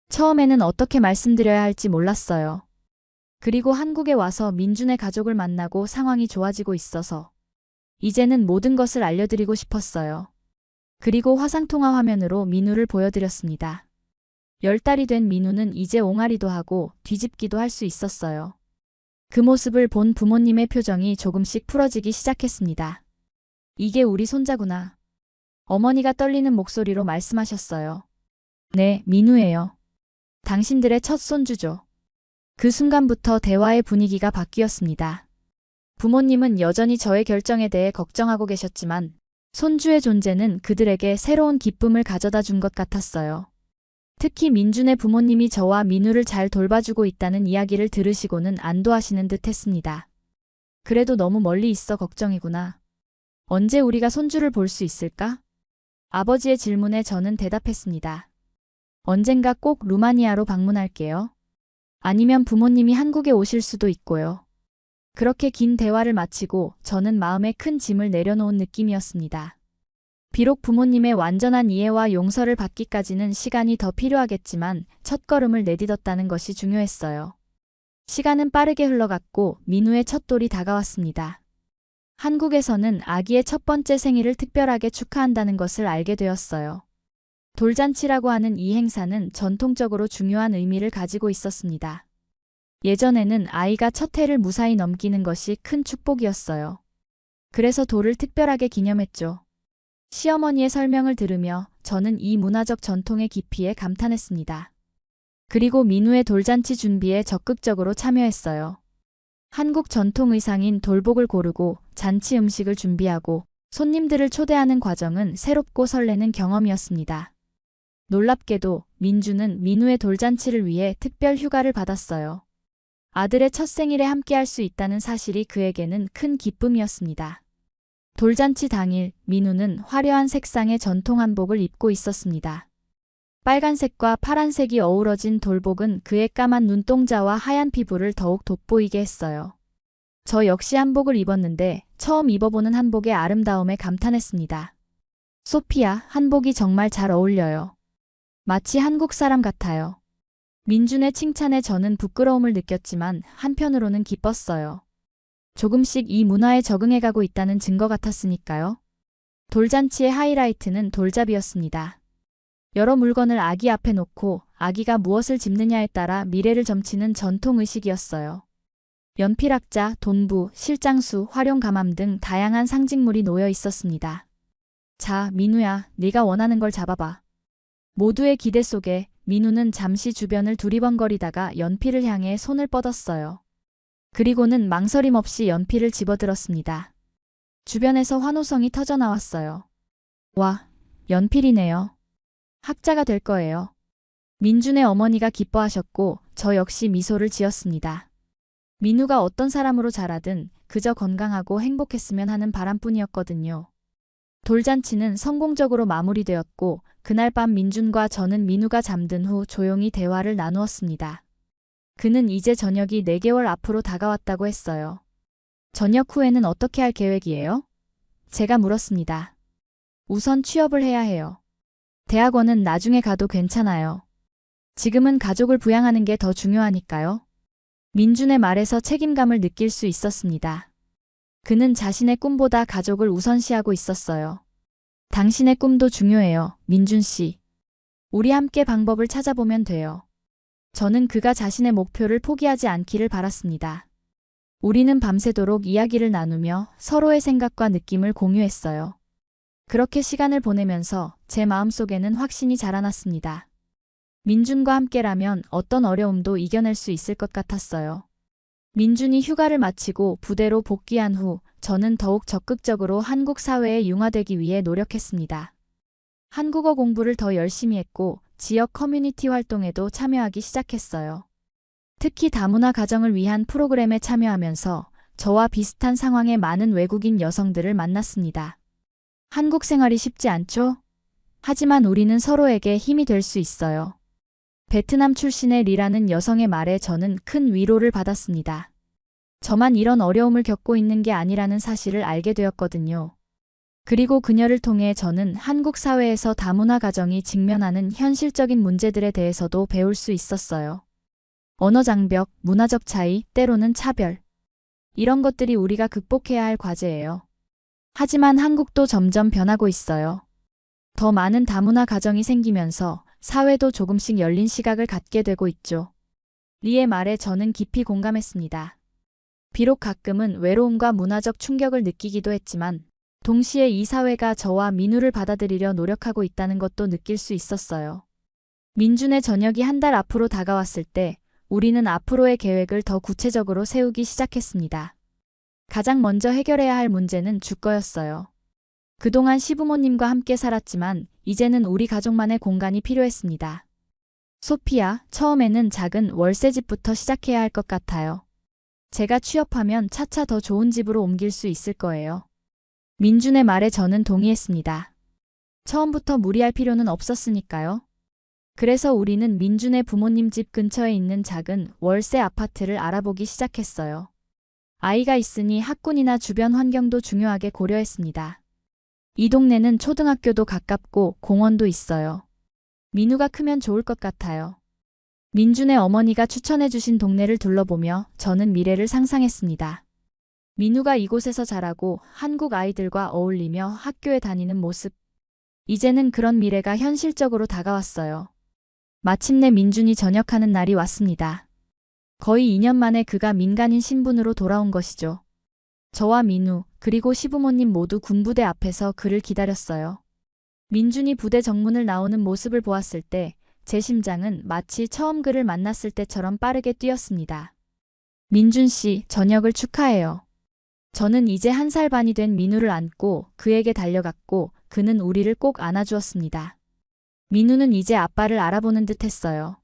처음에는 어떻게 말씀드려야 할지 몰랐어요. 그리고 한국에 와서 민준의 가족을 만나고 상황이 좋아지고 있어서 이제는 모든 것을 알려드리고 싶었어요. 그리고 화상통화 화면으로 민우를 보여드렸습니다. 10달이 된 민우는 이제 옹알이도 하고 뒤집기도 할 수 있었어요. 그 모습을 본 부모님의 표정이 조금씩 풀어지기 시작했습니다. 이게 우리 손자구나. 어머니가 떨리는 목소리로 말씀하셨어요. 네, 민우예요. 당신들의 첫 손주죠. 그 순간부터 대화의 분위기가 바뀌었습니다. 부모님은 여전히 저의 결정에 대해 걱정하고 계셨지만 손주의 존재는 그들에게 새로운 기쁨을 가져다 준 것 같았어요. 특히 민준의 부모님이 저와 민우를 잘 돌봐주고 있다는 이야기를 들으시고는 안도하시는 듯 했습니다. 그래도 너무 멀리 있어 걱정이구나. 언제 우리가 손주를 볼 수 있을까? 아버지의 질문에 저는 대답했습니다. 언젠가 꼭 루마니아로 방문할게요. 아니면 부모님이 한국에 오실 수도 있고요. 그렇게 긴 대화를 마치고 저는 마음에 큰 짐을 내려놓은 느낌이었습니다. 비록 부모님의 완전한 이해와 용서를 받기까지는 시간이 더 필요하겠지만 첫걸음을 내딛었다는 것이 중요했어요. 시간은 빠르게 흘러갔고 민우의 첫 돌이 다가왔습니다. 한국에서는 아기의 첫 번째 생일을 특별하게 축하한다는 것을 알게 되었어요. 돌잔치라고 하는 이 행사는 전통적으로 중요한 의미를 가지고 있었습니다. 예전에는 아이가 첫 해를 무사히 넘기는 것이 큰 축복이었어요. 그래서 돌을 특별하게 기념했죠. 시어머니의 설명을 들으며 저는 이 문화적 전통의 깊이에 감탄했습니다. 그리고 민우의 돌잔치 준비에 적극적으로 참여했어요. 한국 전통 의상인 돌복을 고르고 잔치 음식을 준비하고 손님들을 초대하는 과정은 새롭고 설레는 경험이었습니다. 놀랍게도 민주는 민우의 돌잔치를 위해 특별 휴가를 받았어요. 아들의 첫 생일에 함께할 수 있다는 사실이 그에게는 큰 기쁨이었습니다. 돌잔치 당일 민우는 화려한 색상의 전통 한복을 입고 있었습니다. 빨간색과 파란색이 어우러진 돌복은 그의 까만 눈동자와 하얀 피부를 더욱 돋보이게 했어요. 저 역시 한복을 입었는데 처음 입어보는 한복의 아름다움에 감탄했습니다. 소피야, 한복이 정말 잘 어울려요. 마치 한국 사람 같아요. 민준의 칭찬에 저는 부끄러움을 느꼈지만 한편으로는 기뻤어요. 조금씩 이 문화에 적응해가고 있다는 증거 같았으니까요. 돌잔치의 하이라이트는 돌잡이였습니다. 여러 물건을 아기 앞에 놓고 아기가 무엇을 집느냐에 따라 미래를 점치는 전통의식이었어요. 연필학자, 돈부, 실장수, 활용가맘 등 다양한 상징물이 놓여 있었습니다. 자, 민우야, 네가 원하는 걸 잡아봐. 모두의 기대 속에 민우는 잠시 주변을 두리번거리다가 연필을 향해 손을 뻗었어요. 그리고는 망설임 없이 연필을 집어들었습니다. 주변에서 환호성이 터져나왔어요. 와, 연필이네요. 학자가 될 거예요. 민준의 어머니가 기뻐하셨고 저 역시 미소를 지었습니다. 민우가 어떤 사람으로 자라든 그저 건강하고 행복했으면 하는 바람뿐이었거든요. 돌잔치는 성공적으로 마무리되었고 그날 밤 민준과 저는 민우가 잠든 후 조용히 대화를 나누었습니다. 그는 이제 전역이 4개월 앞으로 다가왔다고 했어요. 전역 후에는 어떻게 할 계획이에요? 제가 물었습니다. 우선 취업을 해야 해요. 대학원은 나중에 가도 괜찮아요. 지금은 가족을 부양하는 게 더 중요하니까요. 민준의 말에서 책임감을 느낄 수 있었습니다. 그는 자신의 꿈보다 가족을 우선시하고 있었어요. 당신의 꿈도 중요해요, 민준 씨. 우리 함께 방법을 찾아보면 돼요. 저는 그가 자신의 목표를 포기하지 않기를 바랐습니다. 우리는 밤새도록 이야기를 나누며 서로의 생각과 느낌을 공유했어요. 그렇게 시간을 보내면서 제 마음속에는 확신이 자라났습니다. 민준과 함께라면 어떤 어려움도 이겨낼 수 있을 것 같았어요. 민준이 휴가를 마치고 부대로 복귀한 후 저는 더욱 적극적으로 한국 사회에 융화되기 위해 노력했습니다. 한국어 공부를 더 열심히 했고 지역 커뮤니티 활동에도 참여하기 시작했어요. 특히 다문화 가정을 위한 프로그램에 참여하면서 저와 비슷한 상황의 많은 외국인 여성들을 만났습니다. 한국 생활이 쉽지 않죠? 하지만 우리는 서로에게 힘이 될 수 있어요. 베트남 출신의 리라는 여성의 말에 저는 큰 위로를 받았습니다. 저만 이런 어려움을 겪고 있는 게 아니라는 사실을 알게 되었거든요. 그리고 그녀를 통해 저는 한국 사회에서 다문화 가정이 직면하는 현실적인 문제들에 대해서도 배울 수 있었어요. 언어 장벽, 문화적 차이, 때로는 차별. 이런 것들이 우리가 극복해야 할 과제예요. 하지만 한국도 점점 변하고 있어요. 더 많은 다문화 가정이 생기면서 사회도 조금씩 열린 시각을 갖게 되고 있죠. 리의 말에 저는 깊이 공감했습니다. 비록 가끔은 외로움과 문화적 충격을 느끼기도 했지만 동시에 이 사회가 저와 민우를 받아들이려 노력하고 있다는 것도 느낄 수 있었어요. 민준의 전역이 한 달 앞으로 다가왔을 때 우리는 앞으로의 계획을 더 구체적으로 세우기 시작했습니다. 가장 먼저 해결해야 할 문제는 주거였어요. 그동안 시부모님과 함께 살았지만 이제는 우리 가족만의 공간이 필요했습니다. 소피아, 처음에는 작은 월세집부터 시작해야 할 것 같아요. 제가 취업하면 차차 더 좋은 집으로 옮길 수 있을 거예요. 민준의 말에 저는 동의했습니다. 처음부터 무리할 필요는 없었으니까요. 그래서 우리는 민준의 부모님 집 근처에 있는 작은 월세 아파트를 알아보기 시작했어요. 아이가 있으니 학군이나 주변 환경도 중요하게 고려했습니다. 이 동네는 초등학교도 가깝고 공원도 있어요. 민우가 크면 좋을 것 같아요. 민준의 어머니가 추천해주신 동네를 둘러보며 저는 미래를 상상했습니다. 민우가 이곳에서 자라고 한국 아이들과 어울리며 학교에 다니는 모습. 이제는 그런 미래가 현실적으로 다가왔어요. 마침내 민준이 전역하는 날이 왔습니다. 거의 2년 만에 그가 민간인 신분으로 돌아온 것이죠. 저와 민우, 그리고 시부모님 모두 군부대 앞에서 그를 기다렸어요. 민준이 부대 정문을 나오는 모습을 보았을 때 제 심장은 마치 처음 그를 만났을 때처럼 빠르게 뛰었습니다. 민준 씨, 전역을 축하해요. 저는 이제 1살 반이 된 민우를 안고 그에게 달려갔고 그는 우리를 꼭 안아주었습니다. 민우는 이제 아빠를 알아보는 듯 했어요.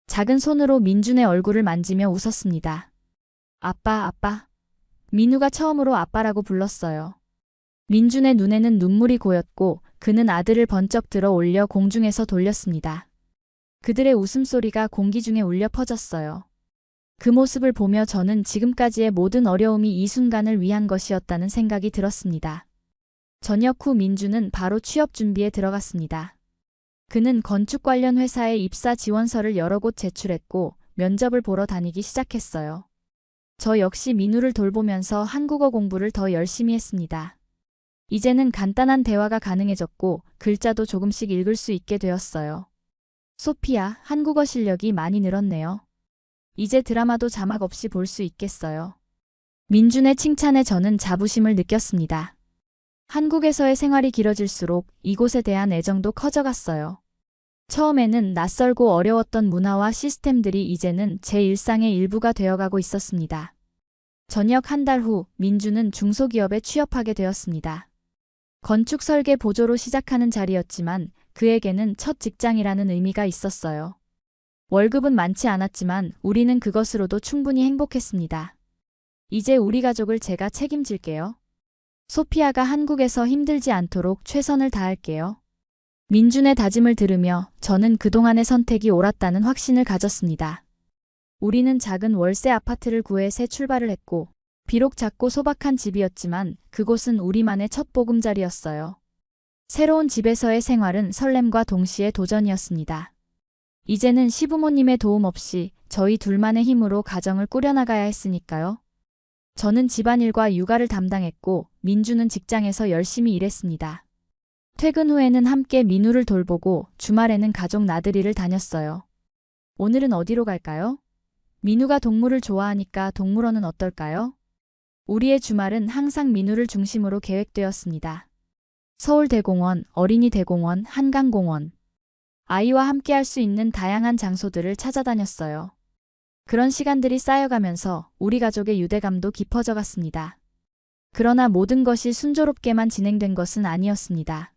작은 손으로 민준의 얼굴을 만지며 웃었습니다. 아빠, 아빠. 민우가 처음으로 아빠라고 불렀어요. 민준의 눈에는 눈물이 고였고 그는 아들을 번쩍 들어 올려 공중에서 돌렸습니다. 그들의 웃음소리가 공기 중에 울려 퍼졌어요. 그 모습을 보며 저는 지금까지의 모든 어려움이 이 순간을 위한 것이었다는 생각이 들었습니다. 전역 후 민준은 바로 취업 준비에 들어갔습니다. 그는 건축 관련 회사에 입사 지원서를 여러 곳 제출했고 면접을 보러 다니기 시작했어요. 저 역시 민우를 돌보면서 한국어 공부를 더 열심히 했습니다. 이제는 간단한 대화가 가능해졌고 글자도 조금씩 읽을 수 있게 되었어요. 소피아, 한국어 실력이 많이 늘었네요. 이제 드라마도 자막 없이 볼 수 있겠어요. 민준의 칭찬에 저는 자부심을 느꼈습니다. 한국에서의 생활이 길어질수록 이곳에 대한 애정도 커져갔어요. 처음에는 낯설고 어려웠던 문화와 시스템들이 이제는 제 일상의 일부가 되어가고 있었습니다. 전역 한 달 후 민준은 중소기업에 취업하게 되었습니다. 건축 설계 보조로 시작하는 자리였지만 그에게는 첫 직장이라는 의미가 있었어요. 월급은 많지 않았지만 우리는 그것으로도 충분히 행복했습니다. 이제 우리 가족을 제가 책임질게요. 소피아가 한국에서 힘들지 않도록 최선을 다할게요. 민준의 다짐을 들으며 저는 그동안의 선택이 옳았다는 확신을 가졌습니다. 우리는 작은 월세 아파트를 구해 새 출발을 했고, 비록 작고 소박한 집이었지만 그곳은 우리만의 첫 보금자리였어요. 새로운 집에서의 생활은 설렘과 동시에 도전이었습니다. 이제는 시부모님의 도움 없이 저희 둘만의 힘으로 가정을 꾸려나가야 했으니까요. 저는 집안일과 육아를 담당했고 민주는 직장에서 열심히 일했습니다. 퇴근 후에는 함께 민우를 돌보고 주말에는 가족 나들이를 다녔어요. 오늘은 어디로 갈까요? 민우가 동물을 좋아하니까 동물원은 어떨까요? 우리의 주말은 항상 민우를 중심으로 계획되었습니다. 서울대공원, 어린이대공원, 한강공원. 아이와 함께 할 수 있는 다양한 장소들을 찾아다녔어요. 그런 시간들이 쌓여가면서 우리 가족의 유대감도 깊어져 갔습니다. 그러나 모든 것이 순조롭게만 진행된 것은 아니었습니다.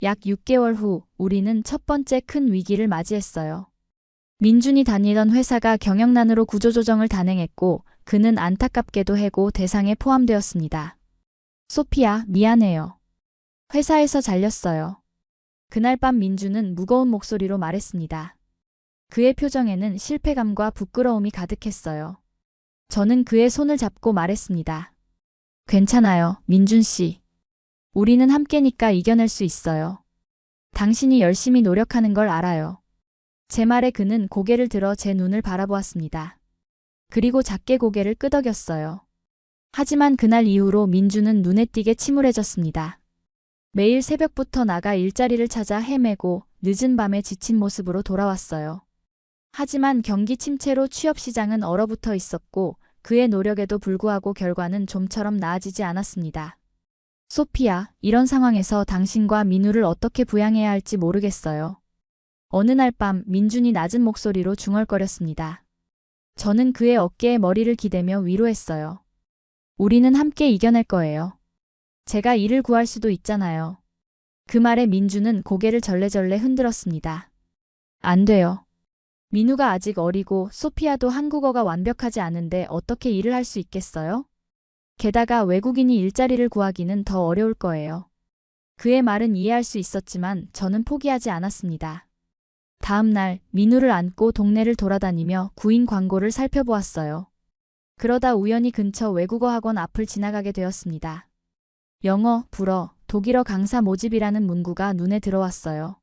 약 6개월 후 우리는 첫 번째 큰 위기를 맞이했어요. 민준이 다니던 회사가 경영난으로 구조조정을 단행했고 그는 안타깝게도 해고 대상에 포함되었습니다. 소피야, 미안해요. 회사에서 잘렸어요. 그날 밤 민주는 무거운 목소리로 말했습니다. 그의 표정에는 실패감과 부끄러움이 가득했어요. 저는 그의 손을 잡고 말했습니다. 괜찮아요, 민준 씨. 우리는 함께니까 이겨낼 수 있어요. 당신이 열심히 노력하는 걸 알아요. 제 말에 그는 고개를 들어 제 눈을 바라보았습니다. 그리고 작게 고개를 끄덕였어요. 하지만 그날 이후로 민주는 눈에 띄게 침울해졌습니다. 매일 새벽부터 나가 일자리를 찾아 헤매고 늦은 밤에 지친 모습으로 돌아왔어요. 하지만 경기 침체로 취업시장은 얼어붙어 있었고 그의 노력에도 불구하고 결과는 좀처럼 나아지지 않았습니다. 소피야, 이런 상황에서 당신과 민우를 어떻게 부양해야 할지 모르겠어요. 어느 날 밤 민준이 낮은 목소리로 중얼거렸습니다. 저는 그의 어깨에 머리를 기대며 위로했어요. 우리는 함께 이겨낼 거예요. 제가 일을 구할 수도 있잖아요. 그 말에 민주는 고개를 절레절레 흔들었습니다. 안 돼요. 민우가 아직 어리고 소피아도 한국어가 완벽하지 않은데 어떻게 일을 할 수 있겠어요? 게다가 외국인이 일자리를 구하기는 더 어려울 거예요. 그의 말은 이해할 수 있었지만 저는 포기하지 않았습니다. 다음 날 민우를 안고 동네를 돌아다니며 구인 광고를 살펴보았어요. 그러다 우연히 근처 외국어 학원 앞을 지나가게 되었습니다. 영어, 불어, 독일어 강사 모집이라는 문구가 눈에 들어왔어요.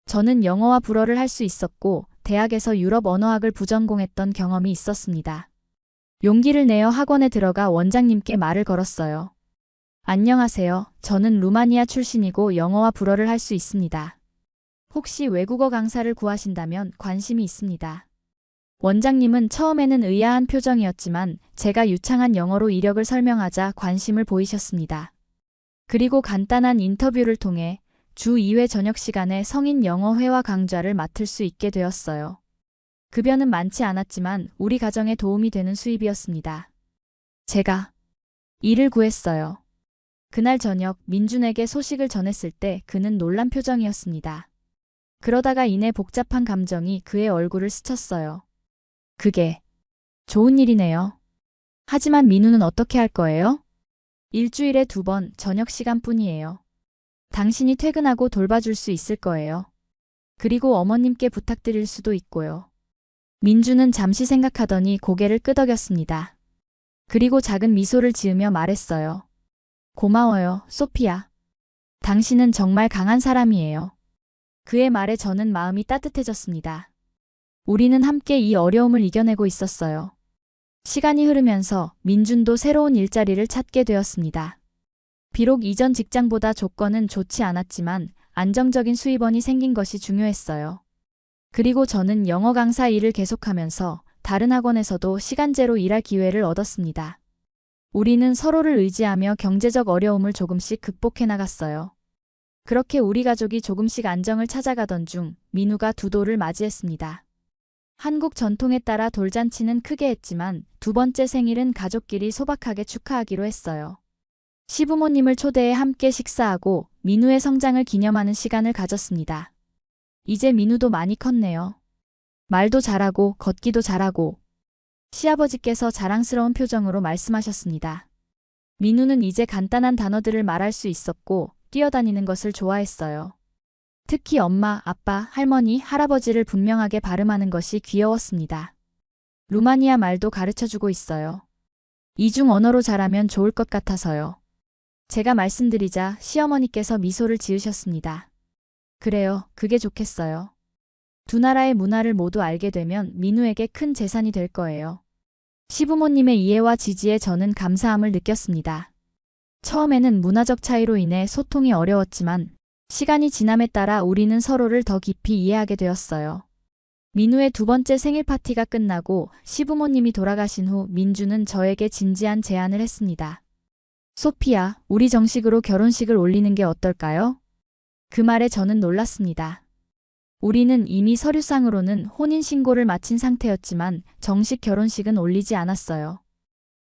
저는 영어와 불어를 할 수 있었고 대학에서 유럽 언어학을 부전공했던 경험이 있었습니다. 용기를 내어 학원에 들어가 원장님께 말을 걸었어요. 안녕하세요. 저는 루마니아 출신이고 영어와 불어를 할 수 있습니다. 혹시 외국어 강사를 구하신다면 관심이 있습니다. 원장님은 처음에는 의아한 표정이었지만 제가 유창한 영어로 이력을 설명하자 관심을 보이셨습니다. 그리고 간단한 인터뷰를 통해 주 2회 저녁 시간에 성인 영어 회화 강좌를 맡을 수 있게 되었어요. 급여는 많지 않았지만 우리 가정에 도움이 되는 수입이었습니다. 제가 일을 구했어요. 그날 저녁 민준에게 소식을 전했을 때 그는 놀란 표정이었습니다. 그러다가 이내 복잡한 감정이 그의 얼굴을 스쳤어요. 그게 좋은 일이네요. 하지만 민우는 어떻게 할 거예요? 일주일에 2번 저녁 시간뿐이에요. 당신이 퇴근하고 돌봐줄 수 있을 거예요. 그리고 어머님께 부탁드릴 수도 있고요. 민주는 잠시 생각하더니 고개를 끄덕였습니다. 그리고 작은 미소를 지으며 말했어요. 고마워요, 소피야. 당신은 정말 강한 사람이에요. 그의 말에 저는 마음이 따뜻해졌습니다. 우리는 함께 이 어려움을 이겨내고 있었어요. 시간이 흐르면서 민준도 새로운 일자리를 찾게 되었습니다. 비록 이전 직장보다 조건은 좋지 않았지만 안정적인 수입원이 생긴 것이 중요했어요. 그리고 저는 영어 강사 일을 계속하면서 다른 학원에서도 시간제로 일할 기회를 얻었습니다. 우리는 서로를 의지하며 경제적 어려움을 조금씩 극복해 나갔어요. 그렇게 우리 가족이 조금씩 안정을 찾아가던 중 민우가 두 돌을 맞이했습니다. 한국 전통에 따라 돌잔치는 크게 했지만 2번째 생일은 가족끼리 소박하게 축하하기로 했어요. 시부모님을 초대해 함께 식사하고 민우의 성장을 기념하는 시간을 가졌습니다. 이제 민우도 많이 컸네요. 말도 잘하고 걷기도 잘하고. 시아버지께서 자랑스러운 표정으로 말씀하셨습니다. 민우는 이제 간단한 단어들을 말할 수 있었고 뛰어다니는 것을 좋아했어요. 특히 엄마, 아빠, 할머니, 할아버지를 분명하게 발음하는 것이 귀여웠습니다. 루마니아 말도 가르쳐주고 있어요. 이중 언어로 잘하면 좋을 것 같아서요. 제가 말씀드리자 시어머니께서 미소를 지으셨습니다. 그래요, 그게 좋겠어요. 두 나라의 문화를 모두 알게 되면 민우에게 큰 재산이 될 거예요. 시부모님의 이해와 지지에 저는 감사함을 느꼈습니다. 처음에는 문화적 차이로 인해 소통이 어려웠지만 시간이 지남에 따라 우리는 서로를 더 깊이 이해하게 되었어요. 민우의 두 번째 생일 파티가 끝나고 시부모님이 돌아가신 후 민주는 저에게 진지한 제안을 했습니다. 소피야, 우리 정식으로 결혼식을 올리는 게 어떨까요? 그 말에 저는 놀랐습니다. 우리는 이미 서류상으로는 혼인신고를 마친 상태였지만 정식 결혼식은 올리지 않았어요.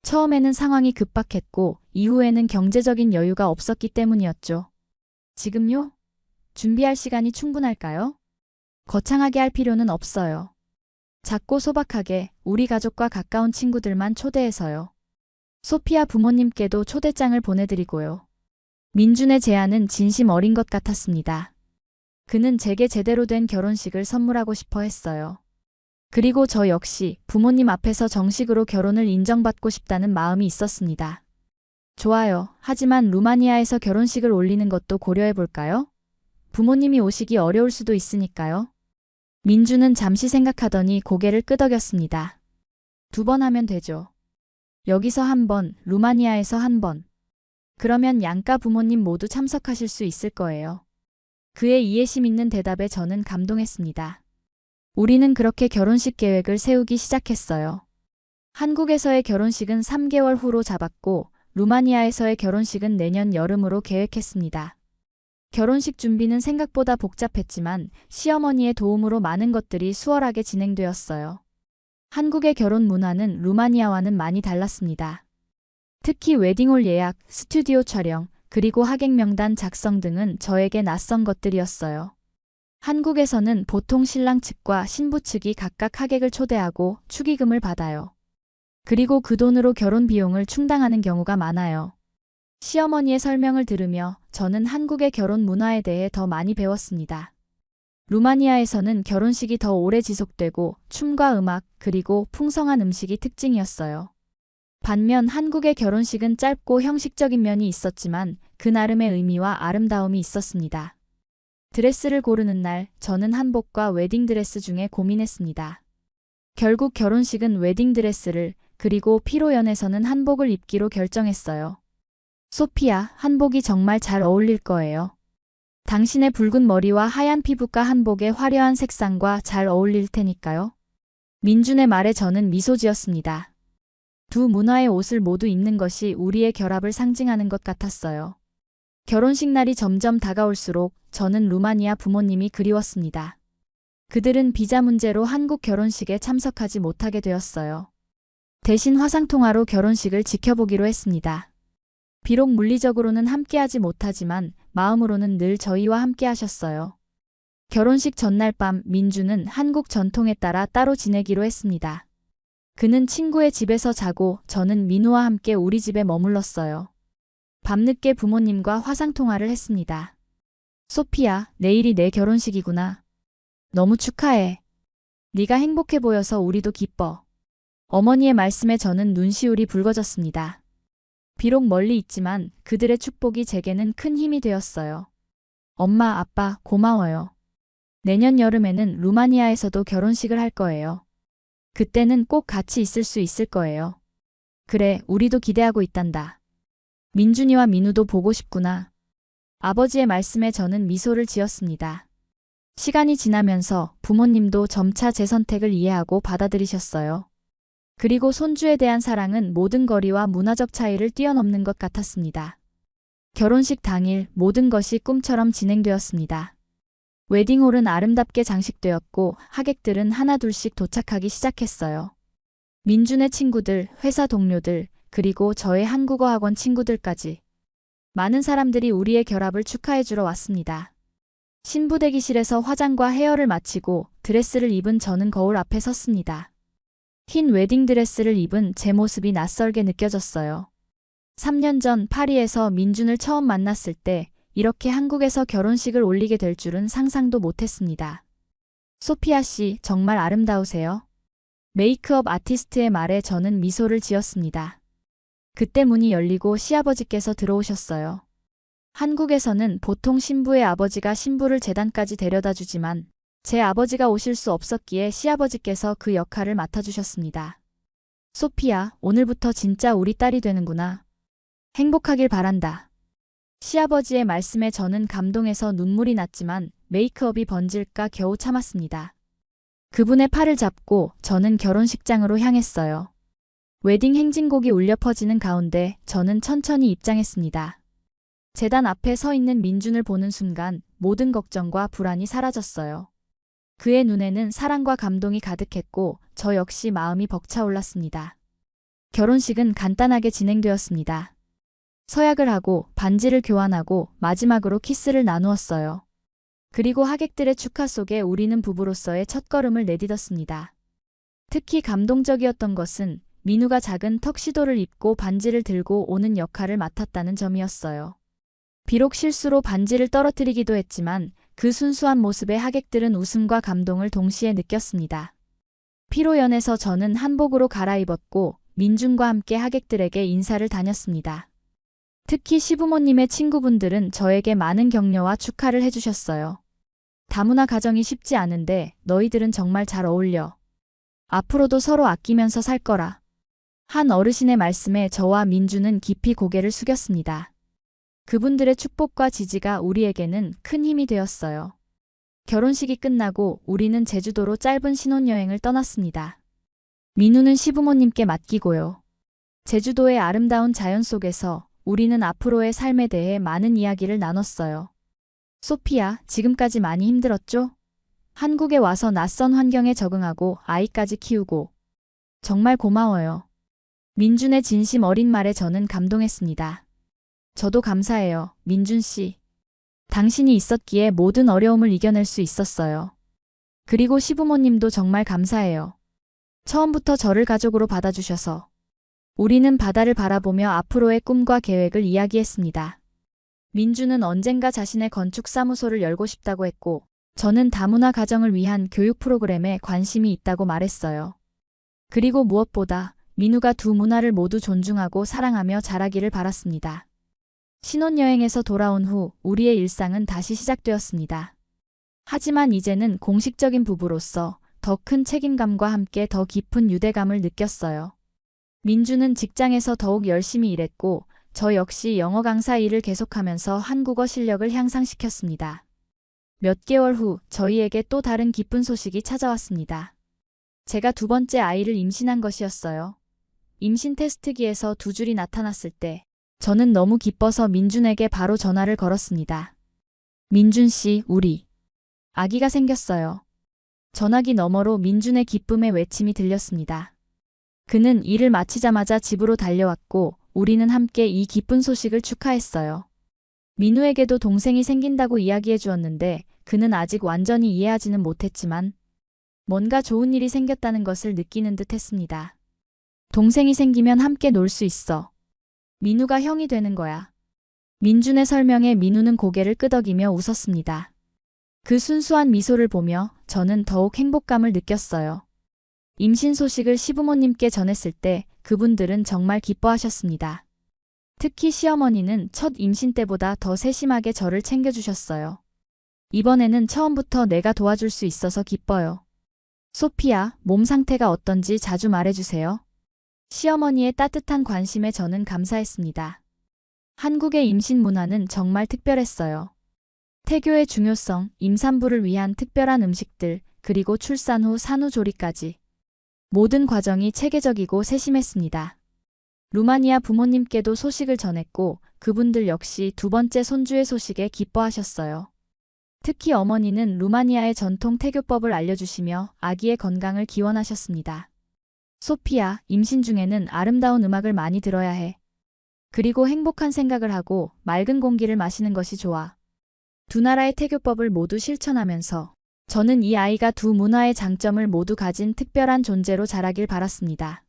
처음에는 상황이 급박했고 이후에는 경제적인 여유가 없었기 때문이었죠. 지금요? 준비할 시간이 충분할까요? 거창하게 할 필요는 없어요. 작고 소박하게 우리 가족과 가까운 친구들만 초대해서요. 소피아 부모님께도 초대장을 보내드리고요. 민준의 제안은 진심 어린 것 같았습니다. 그는 제게 제대로 된 결혼식을 선물하고 싶어 했어요. 그리고 저 역시 부모님 앞에서 정식으로 결혼을 인정받고 싶다는 마음이 있었습니다. 좋아요. 하지만 루마니아에서 결혼식을 올리는 것도 고려해 볼까요? 부모님이 오시기 어려울 수도 있으니까요. 민주는 잠시 생각하더니 고개를 끄덕였습니다. 2번 하면 되죠. 여기서 1번, 루마니아에서 1번. 그러면 양가 부모님 모두 참석하실 수 있을 거예요. 그의 이해심 있는 대답에 저는 감동했습니다. 우리는 그렇게 결혼식 계획을 세우기 시작했어요. 한국에서의 결혼식은 3개월 후로 잡았고 루마니아에서의 결혼식은 내년 여름으로 계획했습니다. 결혼식 준비는 생각보다 복잡했지만 시어머니의 도움으로 많은 것들이 수월하게 진행되었어요. 한국의 결혼 문화는 루마니아와는 많이 달랐습니다. 특히 웨딩홀 예약, 스튜디오 촬영, 그리고 하객 명단 작성 등은 저에게 낯선 것들이었어요. 한국에서는 보통 신랑 측과 신부 측이 각각 하객을 초대하고 축의금을 받아요. 그리고 그 돈으로 결혼 비용을 충당하는 경우가 많아요. 시어머니의 설명을 들으며 저는 한국의 결혼 문화에 대해 더 많이 배웠습니다. 루마니아에서는 결혼식이 더 오래 지속되고 춤과 음악 그리고 풍성한 음식이 특징이었어요. 반면 한국의 결혼식은 짧고 형식적인 면이 있었지만 그 나름의 의미와 아름다움이 있었습니다. 드레스를 고르는 날 저는 한복과 웨딩드레스 중에 고민했습니다. 결국 결혼식은 웨딩드레스를 그리고 피로연에서는 한복을 입기로 결정했어요. 소피아, 한복이 정말 잘 어울릴 거예요. 당신의 붉은 머리와 하얀 피부가 한복의 화려한 색상과 잘 어울릴 테니까요. 민준의 말에 저는 미소 지었습니다. 두 문화의 옷을 모두 입는 것이 우리의 결합을 상징하는 것 같았어요. 결혼식 날이 점점 다가올수록 저는 루마니아 부모님이 그리웠습니다. 그들은 비자 문제로 한국 결혼식에 참석하지 못하게 되었어요. 대신 화상통화로 결혼식을 지켜보기로 했습니다. 비록 물리적으로는 함께하지 못하지만 마음으로는 늘 저희와 함께 하셨어요. 결혼식 전날 밤 민주는 한국 전통에 따라 따로 지내기로 했습니다. 그는 친구의 집에서 자고 저는 민우와 함께 우리 집에 머물렀어요. 밤늦게 부모님과 화상통화를 했습니다. 소피야, 내일이 내 결혼식이구나. 너무 축하해. 네가 행복해 보여서 우리도 기뻐. 어머니의 말씀에 저는 눈시울이 붉어졌습니다. 비록 멀리 있지만 그들의 축복이 제게는 큰 힘이 되었어요. 엄마, 아빠, 고마워요. 내년 여름에는 루마니아에서도 결혼식을 할 거예요. 그때는 꼭 같이 있을 수 있을 거예요. 그래, 우리도 기대하고 있단다. 민준이와 민우도 보고 싶구나. 아버지의 말씀에 저는 미소를 지었습니다. 시간이 지나면서 부모님도 점차 제 선택을 이해하고 받아들이셨어요. 그리고 손주에 대한 사랑은 모든 거리와 문화적 차이를 뛰어넘는 것 같았습니다. 결혼식 당일 모든 것이 꿈처럼 진행되었습니다. 웨딩홀은 아름답게 장식되었고 하객들은 하나둘씩 도착하기 시작했어요. 민준의 친구들, 회사 동료들, 그리고 저의 한국어 학원 친구들까지. 많은 사람들이 우리의 결합을 축하해주러 왔습니다. 신부 대기실에서 화장과 헤어를 마치고 드레스를 입은 저는 거울 앞에 섰습니다. 흰 웨딩드레스를 입은 제 모습이 낯설게 느껴졌어요. 3년 전 파리에서 민준을 처음 만났을 때 이렇게 한국에서 결혼식을 올리게 될 줄은 상상도 못했습니다. 소피아 씨, 정말 아름다우세요. 메이크업 아티스트의 말에 저는 미소를 지었습니다. 그때 문이 열리고 시아버지께서 들어오셨어요. 한국에서는 보통 신부의 아버지가 신부를 제단까지 데려다 주지만 제 아버지가 오실 수 없었기에 시아버지께서 그 역할을 맡아주셨습니다. 소피아, 오늘부터 진짜 우리 딸이 되는구나. 행복하길 바란다. 시아버지의 말씀에 저는 감동해서 눈물이 났지만 메이크업이 번질까 겨우 참았습니다. 그분의 팔을 잡고 저는 결혼식장으로 향했어요. 웨딩 행진곡이 울려 퍼지는 가운데 저는 천천히 입장했습니다. 제단 앞에 서 있는 민준을 보는 순간 모든 걱정과 불안이 사라졌어요. 그의 눈에는 사랑과 감동이 가득했고 저 역시 마음이 벅차올랐습니다. 결혼식은 간단하게 진행되었습니다. 서약을 하고 반지를 교환하고 마지막으로 키스를 나누었어요. 그리고 하객들의 축하 속에 우리는 부부로서의 첫걸음을 내딛었습니다. 특히 감동적이었던 것은 민우가 작은 턱시도를 입고 반지를 들고 오는 역할을 맡았다는 점이었어요. 비록 실수로 반지를 떨어뜨리기도 했지만 그 순수한 모습에 하객들은 웃음과 감동을 동시에 느꼈습니다. 피로연해서 저는 한복으로 갈아입었고 민준과 함께 하객들에게 인사를 다녔습니다. 특히 시부모님의 친구분들은 저에게 많은 격려와 축하를 해주셨어요. 다문화 가정이 쉽지 않은데 너희들은 정말 잘 어울려. 앞으로도 서로 아끼면서 살 거라. 한 어르신의 말씀에 저와 민주는 깊이 고개를 숙였습니다. 그분들의 축복과 지지가 우리에게는 큰 힘이 되었어요. 결혼식이 끝나고 우리는 제주도로 짧은 신혼여행을 떠났습니다. 민우는 시부모님께 맡기고요. 제주도의 아름다운 자연 속에서 우리는 앞으로의 삶에 대해 많은 이야기를 나눴어요. 소피아, 지금까지 많이 힘들었죠? 한국에 와서 낯선 환경에 적응하고 아이까지 키우고. 정말 고마워요. 민준의 진심 어린 말에 저는 감동했습니다. 저도 감사해요, 민준 씨. 당신이 있었기에 모든 어려움을 이겨낼 수 있었어요. 그리고 시부모님도 정말 감사해요. 처음부터 저를 가족으로 받아주셔서. 우리는 바다를 바라보며 앞으로의 꿈과 계획을 이야기했습니다. 민주는 언젠가 자신의 건축사무소를 열고 싶다고 했고, 저는 다문화 가정을 위한 교육 프로그램에 관심이 있다고 말했어요. 그리고 무엇보다 민우가 두 문화를 모두 존중하고 사랑하며 자라기를 바랐습니다. 신혼여행에서 돌아온 후 우리의 일상은 다시 시작되었습니다. 하지만 이제는 공식적인 부부로서 더 큰 책임감과 함께 더 깊은 유대감을 느꼈어요. 민주는 직장에서 더욱 열심히 일했고 저 역시 영어 강사 일을 계속하면서 한국어 실력을 향상시켰습니다. 몇 개월 후 저희에게 또 다른 기쁜 소식이 찾아왔습니다. 제가 두 번째 아이를 임신한 것이었어요. 임신 테스트기에서 두 줄이 나타났을 때 저는 너무 기뻐서 민준에게 바로 전화를 걸었습니다. 민준 씨, 우리 아기가 생겼어요. 전화기 너머로 민준의 기쁨의 외침이 들렸습니다. 그는 일을 마치자마자 집으로 달려왔고 우리는 함께 이 기쁜 소식을 축하했어요. 민우에게도 동생이 생긴다고 이야기해 주었는데 그는 아직 완전히 이해하지는 못했지만 뭔가 좋은 일이 생겼다는 것을 느끼는 듯 했습니다. 동생이 생기면 함께 놀 수 있어. 민우가 형이 되는 거야. 민준의 설명에 민우는 고개를 끄덕이며 웃었습니다. 그 순수한 미소를 보며 저는 더욱 행복감을 느꼈어요. 임신 소식을 시부모님께 전했을 때 그분들은 정말 기뻐하셨습니다. 특히 시어머니는 첫 임신 때보다 더 세심하게 저를 챙겨주셨어요. 이번에는 처음부터 내가 도와줄 수 있어서 기뻐요. 소피아, 몸 상태가 어떤지 자주 말해주세요. 시어머니의 따뜻한 관심에 저는 감사했습니다. 한국의 임신 문화는 정말 특별했어요. 태교의 중요성, 임산부를 위한 특별한 음식들, 그리고 출산 후 산후조리까지. 모든 과정이 체계적이고 세심했습니다. 루마니아 부모님께도 소식을 전했고 그분들 역시 두 번째 손주의 소식에 기뻐하셨어요. 특히 어머니는 루마니아의 전통 태교법을 알려주시며 아기의 건강을 기원하셨습니다. 소피아, 임신 중에는 아름다운 음악을 많이 들어야 해. 그리고 행복한 생각을 하고 맑은 공기를 마시는 것이 좋아. 두 나라의 태교법을 모두 실천하면서 저는 이 아이가 두 문화의 장점을 모두 가진 특별한 존재로 자라길 바랐습니다.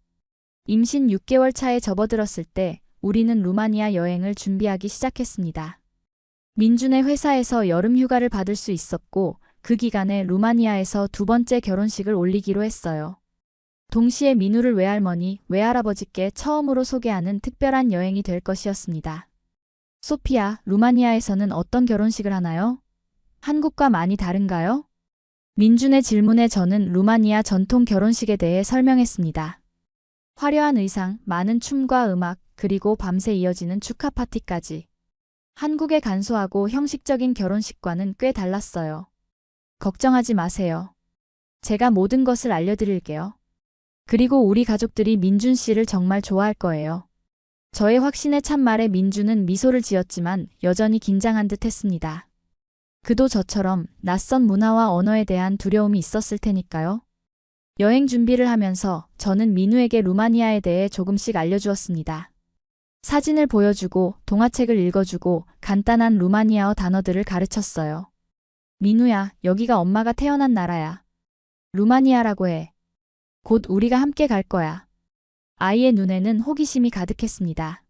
임신 6개월 차에 접어들었을 때 우리는 루마니아 여행을 준비하기 시작했습니다. 민준의 회사에서 여름 휴가를 받을 수 있었고 그 기간에 루마니아에서 두 번째 결혼식을 올리기로 했어요. 동시에 민우를 외할머니, 외할아버지께 처음으로 소개하는 특별한 여행이 될 것이었습니다. 소피아, 루마니아에서는 어떤 결혼식을 하나요? 한국과 많이 다른가요? 민준의 질문에 저는 루마니아 전통 결혼식에 대해 설명했습니다. 화려한 의상, 많은 춤과 음악, 그리고 밤새 이어지는 축하 파티까지. 한국의 간소하고 형식적인 결혼식과는 꽤 달랐어요. 걱정하지 마세요. 제가 모든 것을 알려드릴게요. 그리고 우리 가족들이 민준 씨를 정말 좋아할 거예요. 저의 확신에 찬 말에 민준은 미소를 지었지만 여전히 긴장한 듯 했습니다. 그도 저처럼 낯선 문화와 언어에 대한 두려움이 있었을 테니까요. 여행 준비를 하면서 저는 민우에게 루마니아에 대해 조금씩 알려주었습니다. 사진을 보여주고 동화책을 읽어주고 간단한 루마니아어 단어들을 가르쳤어요. 민우야, 여기가 엄마가 태어난 나라야. 루마니아라고 해. 곧 우리가 함께 갈 거야. 아이의 눈에는 호기심이 가득했습니다.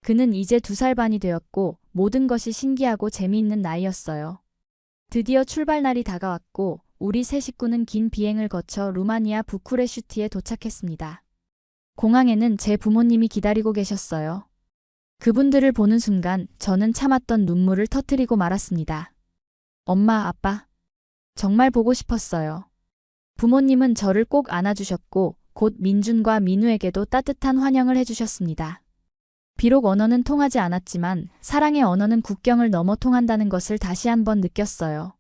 그는 이제 2살 반이 되었고 모든 것이 신기하고 재미있는 나이였어요. 드디어 출발날이 다가왔고 우리 세 식구는 긴 비행을 거쳐 루마니아 부쿠레슈티에 도착했습니다. 공항에는 제 부모님이 기다리고 계셨어요. 그분들을 보는 순간 저는 참았던 눈물을 터뜨리고 말았습니다. 엄마, 아빠. 정말 보고 싶었어요. 부모님은 저를 꼭 안아주셨고 곧 민준과 민우에게도 따뜻한 환영을 해주셨습니다. 비록 언어는 통하지 않았지만 사랑의 언어는 국경을 넘어 통한다는 것을 다시 한번 느꼈어요.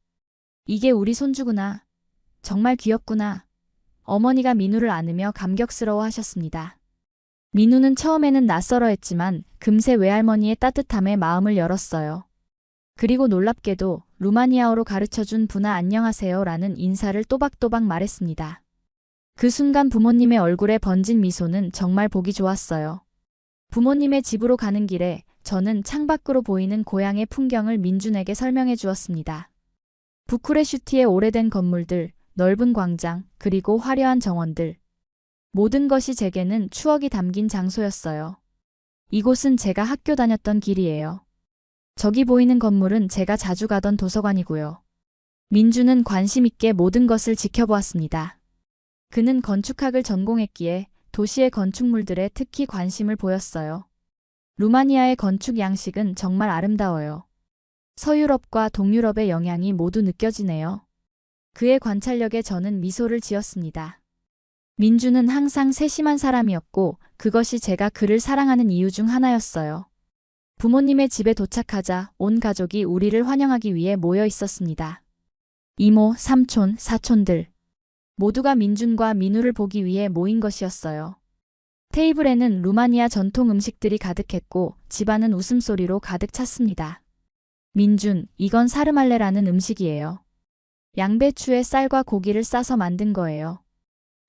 이게 우리 손주구나. 정말 귀엽구나. 어머니가 민우를 안으며 감격스러워 하셨습니다. 민우는 처음에는 낯설어했지만 금세 외할머니의 따뜻함에 마음을 열었어요. 그리고 놀랍게도 루마니아어로 가르쳐준 분아 안녕하세요 라는 인사를 또박또박 말했습니다. 그 순간 부모님의 얼굴에 번진 미소는 정말 보기 좋았어요. 부모님의 집으로 가는 길에 저는 창밖으로 보이는 고향의 풍경을 민준에게 설명해 주었습니다. 부쿠레슈티의 오래된 건물들, 넓은 광장, 그리고 화려한 정원들. 모든 것이 제게는 추억이 담긴 장소였어요. 이곳은 제가 학교 다녔던 길이에요. 저기 보이는 건물은 제가 자주 가던 도서관이고요. 민준은 관심 있게 모든 것을 지켜보았습니다. 그는 건축학을 전공했기에 도시의 건축물들에 특히 관심을 보였어요. 루마니아의 건축 양식은 정말 아름다워요. 서유럽과 동유럽의 영향이 모두 느껴지네요. 그의 관찰력에 저는 미소를 지었습니다. 민준은 항상 세심한 사람이었고 그것이 제가 그를 사랑하는 이유 중 하나였어요. 부모님의 집에 도착하자 온 가족이 우리를 환영하기 위해 모여 있었습니다. 이모, 삼촌, 사촌들. 모두가 민준과 민우를 보기 위해 모인 것이었어요. 테이블에는 루마니아 전통 음식들이 가득했고 집안은 웃음소리로 가득 찼습니다. 민준, 이건 사르말레라는 음식이에요. 양배추에 쌀과 고기를 싸서 만든 거예요.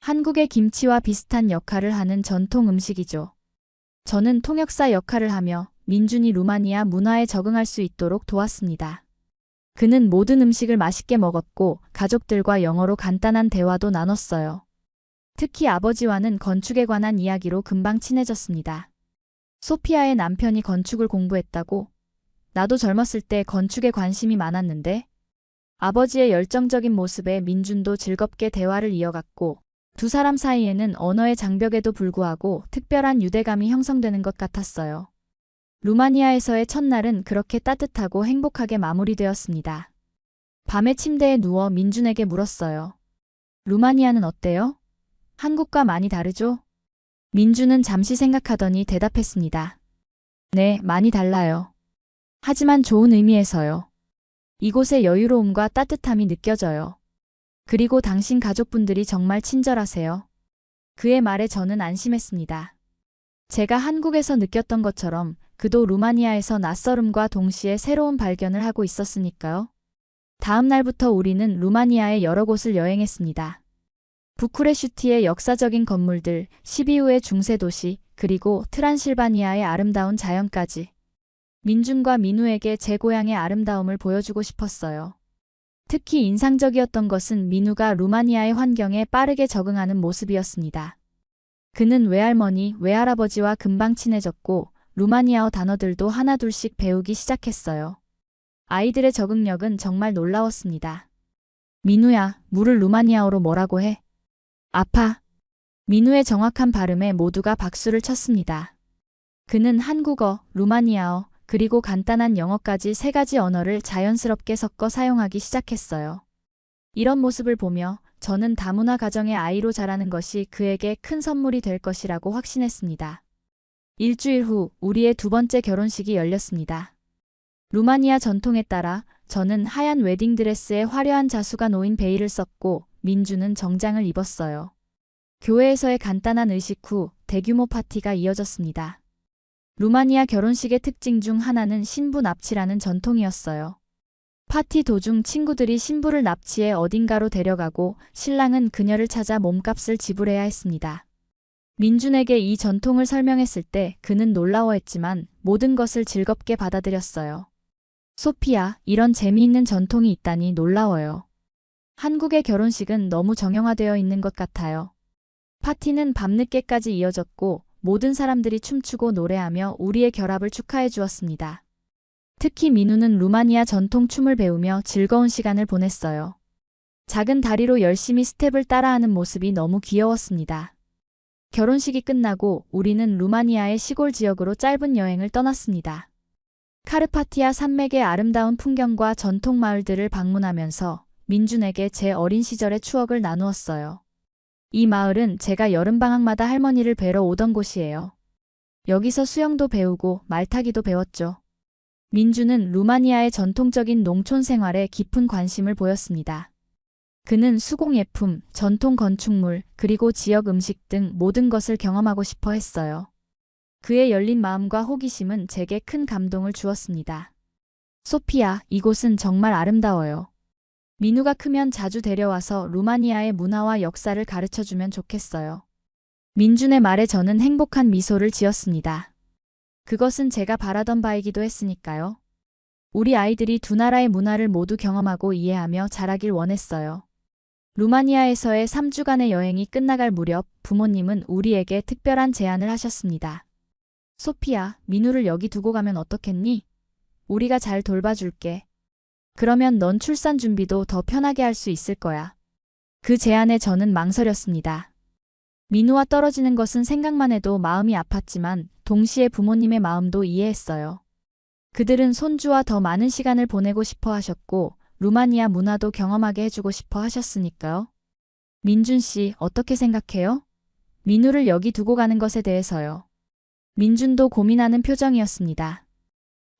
한국의 김치와 비슷한 역할을 하는 전통 음식이죠. 저는 통역사 역할을 하며 민준이 루마니아 문화에 적응할 수 있도록 도왔습니다. 그는 모든 음식을 맛있게 먹었고 가족들과 영어로 간단한 대화도 나눴어요. 특히 아버지와는 건축에 관한 이야기로 금방 친해졌습니다. 소피아의 남편이 건축을 공부했다고? 나도 젊었을 때 건축에 관심이 많았는데? 아버지의 열정적인 모습에 민준도 즐겁게 대화를 이어갔고 두 사람 사이에는 언어의 장벽에도 불구하고 특별한 유대감이 형성되는 것 같았어요. 루마니아에서의 첫날은 그렇게 따뜻하고 행복하게 마무리되었습니다. 밤에 침대에 누워 민준에게 물었어요. 루마니아는 어때요? 한국과 많이 다르죠? 민준은 잠시 생각하더니 대답했습니다. 네, 많이 달라요. 하지만 좋은 의미에서요. 이곳의 여유로움과 따뜻함이 느껴져요. 그리고 당신 가족분들이 정말 친절하세요. 그의 말에 저는 안심했습니다. 제가 한국에서 느꼈던 것처럼 그도 루마니아에서 낯설음과 동시에 새로운 발견을 하고 있었으니까요. 다음 날부터 우리는 루마니아의 여러 곳을 여행했습니다. 부쿠레슈티의 역사적인 건물들, 시비우의 중세 도시, 그리고 트란실바니아의 아름다운 자연까지. 민준과 민우에게 제 고향의 아름다움을 보여주고 싶었어요. 특히 인상적이었던 것은 민우가 루마니아의 환경에 빠르게 적응하는 모습이었습니다. 그는 외할머니, 외할아버지와 금방 친해졌고 루마니아어 단어들도 하나둘씩 배우기 시작했어요. 아이들의 적응력은 정말 놀라웠습니다. 민우야, 물을 루마니아어로 뭐라고 해? 아파. 민우의 정확한 발음에 모두가 박수를 쳤습니다. 그는 한국어, 루마니아어, 그리고 간단한 영어까지 세 가지 언어를 자연스럽게 섞어 사용하기 시작했어요. 이런 모습을 보며 저는 다문화 가정의 아이로 자라는 것이 그에게 큰 선물이 될 것이라고 확신했습니다. 일주일 후 우리의 두 번째 결혼식이 열렸습니다. 루마니아 전통에 따라 저는 하얀 웨딩드레스에 화려한 자수가 놓인 베일을 썼고 민주는 정장을 입었어요. 교회에서의 간단한 의식 후 대규모 파티가 이어졌습니다. 루마니아 결혼식의 특징 중 하나는 신부 납치라는 전통이었어요. 파티 도중 친구들이 신부를 납치해 어딘가로 데려가고 신랑은 그녀를 찾아 몸값을 지불해야 했습니다. 민준에게 이 전통을 설명했을 때 그는 놀라워했지만 모든 것을 즐겁게 받아들였어요. 소피야, 이런 재미있는 전통이 있다니 놀라워요. 한국의 결혼식은 너무 정형화되어 있는 것 같아요. 파티는 밤늦게까지 이어졌고 모든 사람들이 춤추고 노래하며 우리의 결합을 축하해 주었습니다. 특히 민우는 루마니아 전통 춤을 배우며 즐거운 시간을 보냈어요. 작은 다리로 열심히 스텝을 따라하는 모습이 너무 귀여웠습니다. 결혼식이 끝나고 우리는 루마니아의 시골 지역으로 짧은 여행을 떠났습니다. 카르파티아 산맥의 아름다운 풍경과 전통 마을들을 방문하면서 민준에게 제 어린 시절의 추억을 나누었어요. 이 마을은 제가 여름방학마다 할머니를 뵈러 오던 곳이에요. 여기서 수영도 배우고 말타기도 배웠죠. 민주는 루마니아의 전통적인 농촌 생활에 깊은 관심을 보였습니다. 그는 수공예품, 전통 건축물, 그리고 지역 음식 등 모든 것을 경험하고 싶어 했어요. 그의 열린 마음과 호기심은 제게 큰 감동을 주었습니다. 소피야, 이곳은 정말 아름다워요. 민우가 크면 자주 데려와서 루마니아의 문화와 역사를 가르쳐주면 좋겠어요. 민준의 말에 저는 행복한 미소를 지었습니다. 그것은 제가 바라던 바이기도 했으니까요. 우리 아이들이 두 나라의 문화를 모두 경험하고 이해하며 자라길 원했어요. 루마니아에서의 3주간의 여행이 끝나갈 무렵 부모님은 우리에게 특별한 제안을 하셨습니다. 소피야, 민우를 여기 두고 가면 어떻겠니? 우리가 잘 돌봐줄게. 그러면 넌 출산 준비도 더 편하게 할 수 있을 거야. 그 제안에 저는 망설였습니다. 민우와 떨어지는 것은 생각만 해도 마음이 아팠지만 동시에 부모님의 마음도 이해했어요. 그들은 손주와 더 많은 시간을 보내고 싶어 하셨고 루마니아 문화도 경험하게 해주고 싶어 하셨으니까요. 민준 씨, 어떻게 생각해요? 민우를 여기 두고 가는 것에 대해서요. 민준도 고민하는 표정이었습니다.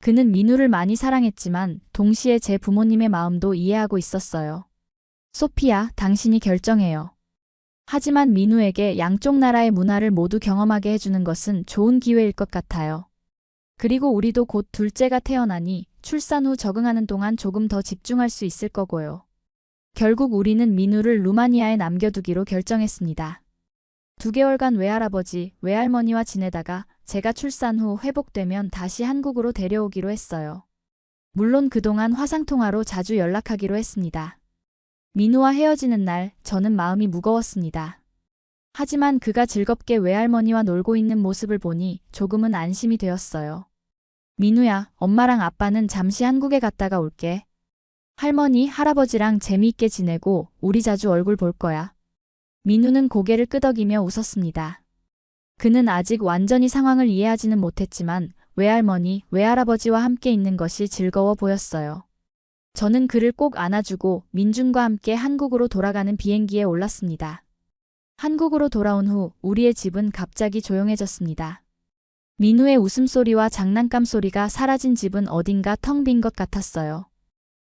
그는 민우를 많이 사랑했지만 동시에 제 부모님의 마음도 이해하고 있었어요. 소피야, 당신이 결정해요. 하지만 민우에게 양쪽 나라의 문화를 모두 경험하게 해주는 것은 좋은 기회일 것 같아요. 그리고 우리도 곧 둘째가 태어나니 출산 후 적응하는 동안 조금 더 집중할 수 있을 거고요. 결국 우리는 민우를 루마니아에 남겨두기로 결정했습니다. 2개월간 외할아버지, 외할머니와 지내다가 제가 출산 후 회복되면 다시 한국으로 데려오기로 했어요. 물론 그동안 화상통화로 자주 연락하기로 했습니다. 민우와 헤어지는 날 저는 마음이 무거웠습니다. 하지만 그가 즐겁게 외할머니와 놀고 있는 모습을 보니 조금은 안심이 되었어요. 민우야, 엄마랑 아빠는 잠시 한국에 갔다가 올게. 할머니, 할아버지랑 재미있게 지내고 우리 자주 얼굴 볼 거야. 민우는 고개를 끄덕이며 웃었습니다. 그는 아직 완전히 상황을 이해하지는 못했지만 외할머니, 외할아버지와 함께 있는 것이 즐거워 보였어요. 저는 그를 꼭 안아주고 민준과 함께 한국으로 돌아가는 비행기에 올랐습니다. 한국으로 돌아온 후 우리의 집은 갑자기 조용해졌습니다. 민우의 웃음소리와 장난감 소리가 사라진 집은 어딘가 텅 빈 것 같았어요.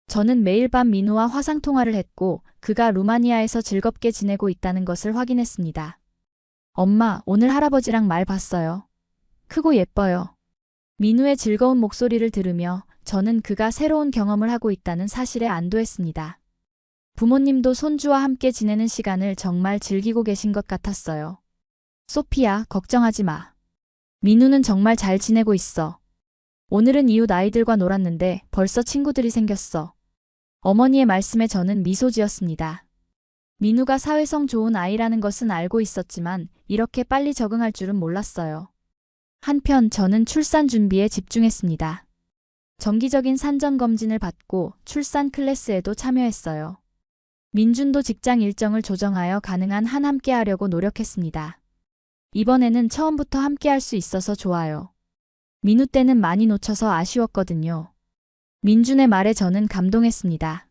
저는 매일 밤 민우와 화상통화를 했고 그가 루마니아에서 즐겁게 지내고 있다는 것을 확인했습니다. 엄마, 오늘 할아버지랑 말 봤어요. 크고 예뻐요. 민우의 즐거운 목소리를 들으며 저는 그가 새로운 경험을 하고 있다는 사실에 안도했습니다. 부모님도 손주와 함께 지내는 시간을 정말 즐기고 계신 것 같았어요. 소피야, 걱정하지 마. 민우는 정말 잘 지내고 있어. 오늘은 이웃 아이들과 놀았는데 벌써 친구들이 생겼어. 어머니의 말씀에 저는 미소 지었습니다. 민우가 사회성 좋은 아이라는 것은 알고 있었지만 이렇게 빨리 적응할 줄은 몰랐어요. 한편 저는 출산 준비에 집중했습니다. 정기적인 산전 검진을 받고 출산 클래스에도 참여했어요. 민준도 직장 일정을 조정하여 가능한 한 함께하려고 노력했습니다. 이번에는 처음부터 함께할 수 있어서 좋아요. 민우 때는 많이 놓쳐서 아쉬웠거든요. 민준의 말에 저는 감동했습니다.